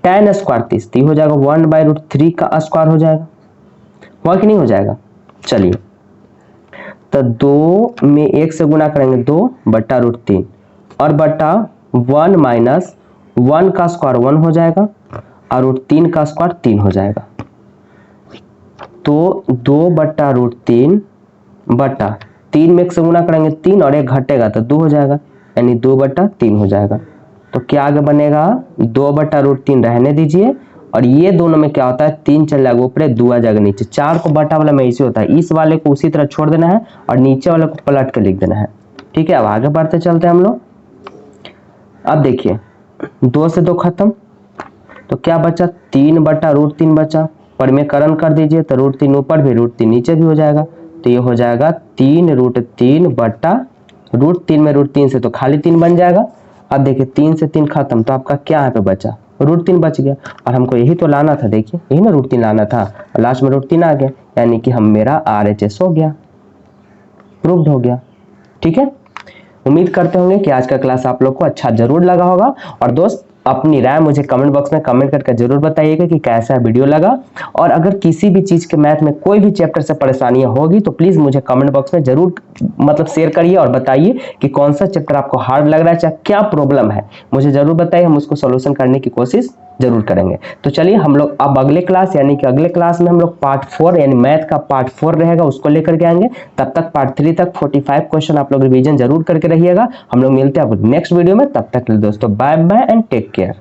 tan स्क्वायर 30 हो जाएगा 1/√3 का स्क्वायर हो जाएगा, हुआ कि नहीं हो जाएगा। चलिए तो 2 में 1 से गुना करेंगे 2 बटा √3 और बटा 1 माइनस 1 का स्क्वायर 1 हो जाएगा और √3 का स्क्वायर 3 हो जाएगा। तो 2 बटा √3 बटा 3 में 1 से गुना करेंगे 3 और 1 घटेगा तो 2 हो जाएगा, यानी 2 बटा 3 हो जाएगा। तो क्या आगे बनेगा 2 बटा √3 रहने दीजिए, और ये दोनों में क्या होता है 3 चल जाएगा ऊपर, 2 आ जाएगा नीचे। 4 को बटा वाला में ऐसे होता है, इस वाले को उसी तरह छोड़ देना है और नीचे वाले को पलट के लिख देना है, ठीक है। अब आगे बढ़ते चलते हैं हम लोग। अब देखिए 2 से 2 खत्म, तो क्या बचा 3 बटा √3 बचा, परिमेयकरण कर दीजिए तो √3 ऊपर भी √3 नीचे भी हो जाएगा, तो ये हो जाएगा 3√3 बटा √3 में √3 से तो खाली 3 बन जाएगा। अब देखिए 3 से 3 खत्म, तो आपका क्या यहाँ पे बचा √3 बच गया, और हमको यही तो लाना था, देखिए यही ना √3 लाना था, और लास्ट में √3 आ गया, यानी कि हम मेरा RHS हो गया, प्रूव्ड हो गया, ठीक है। उम्मीद करते होंगे कि आज का क्लास आप लोग को अच्छा जरूर लगा होगा। और दोस्त अपनी राय मुझे कमेंट बॉक्स में कमेंट करके जरूर बताइएगा कि कैसा वीडियो लगा, और अगर किसी भी चीज के मैथ में कोई भी चैप्टर से परेशानियां होगी तो प्लीज मुझे कमेंट बॉक्स में जरूर शेयर करिए और बताइए कि कौन सा चैप्टर आपको हार्ड लग रहा है, चाहे क्या प्रॉब्लम है, मुझे जरूर बताइए, हम उसको सोल्यूशन करने की कोशिश जरूर करेंगे। तो चलिए हम लोग अब अगले क्लास, यानी कि अगले क्लास में हम लोग पार्ट 4 यानी मैथ का पार्ट 4 रहेगा, उसको लेकर के आएंगे। तब तक पार्ट 3 तक 45 क्वेश्चन आप लोग रिवीजन जरूर करके रहिएगा। हम लोग मिलते हैं आपको नेक्स्ट वीडियो में, तब तक दोस्तों bye bye and take care.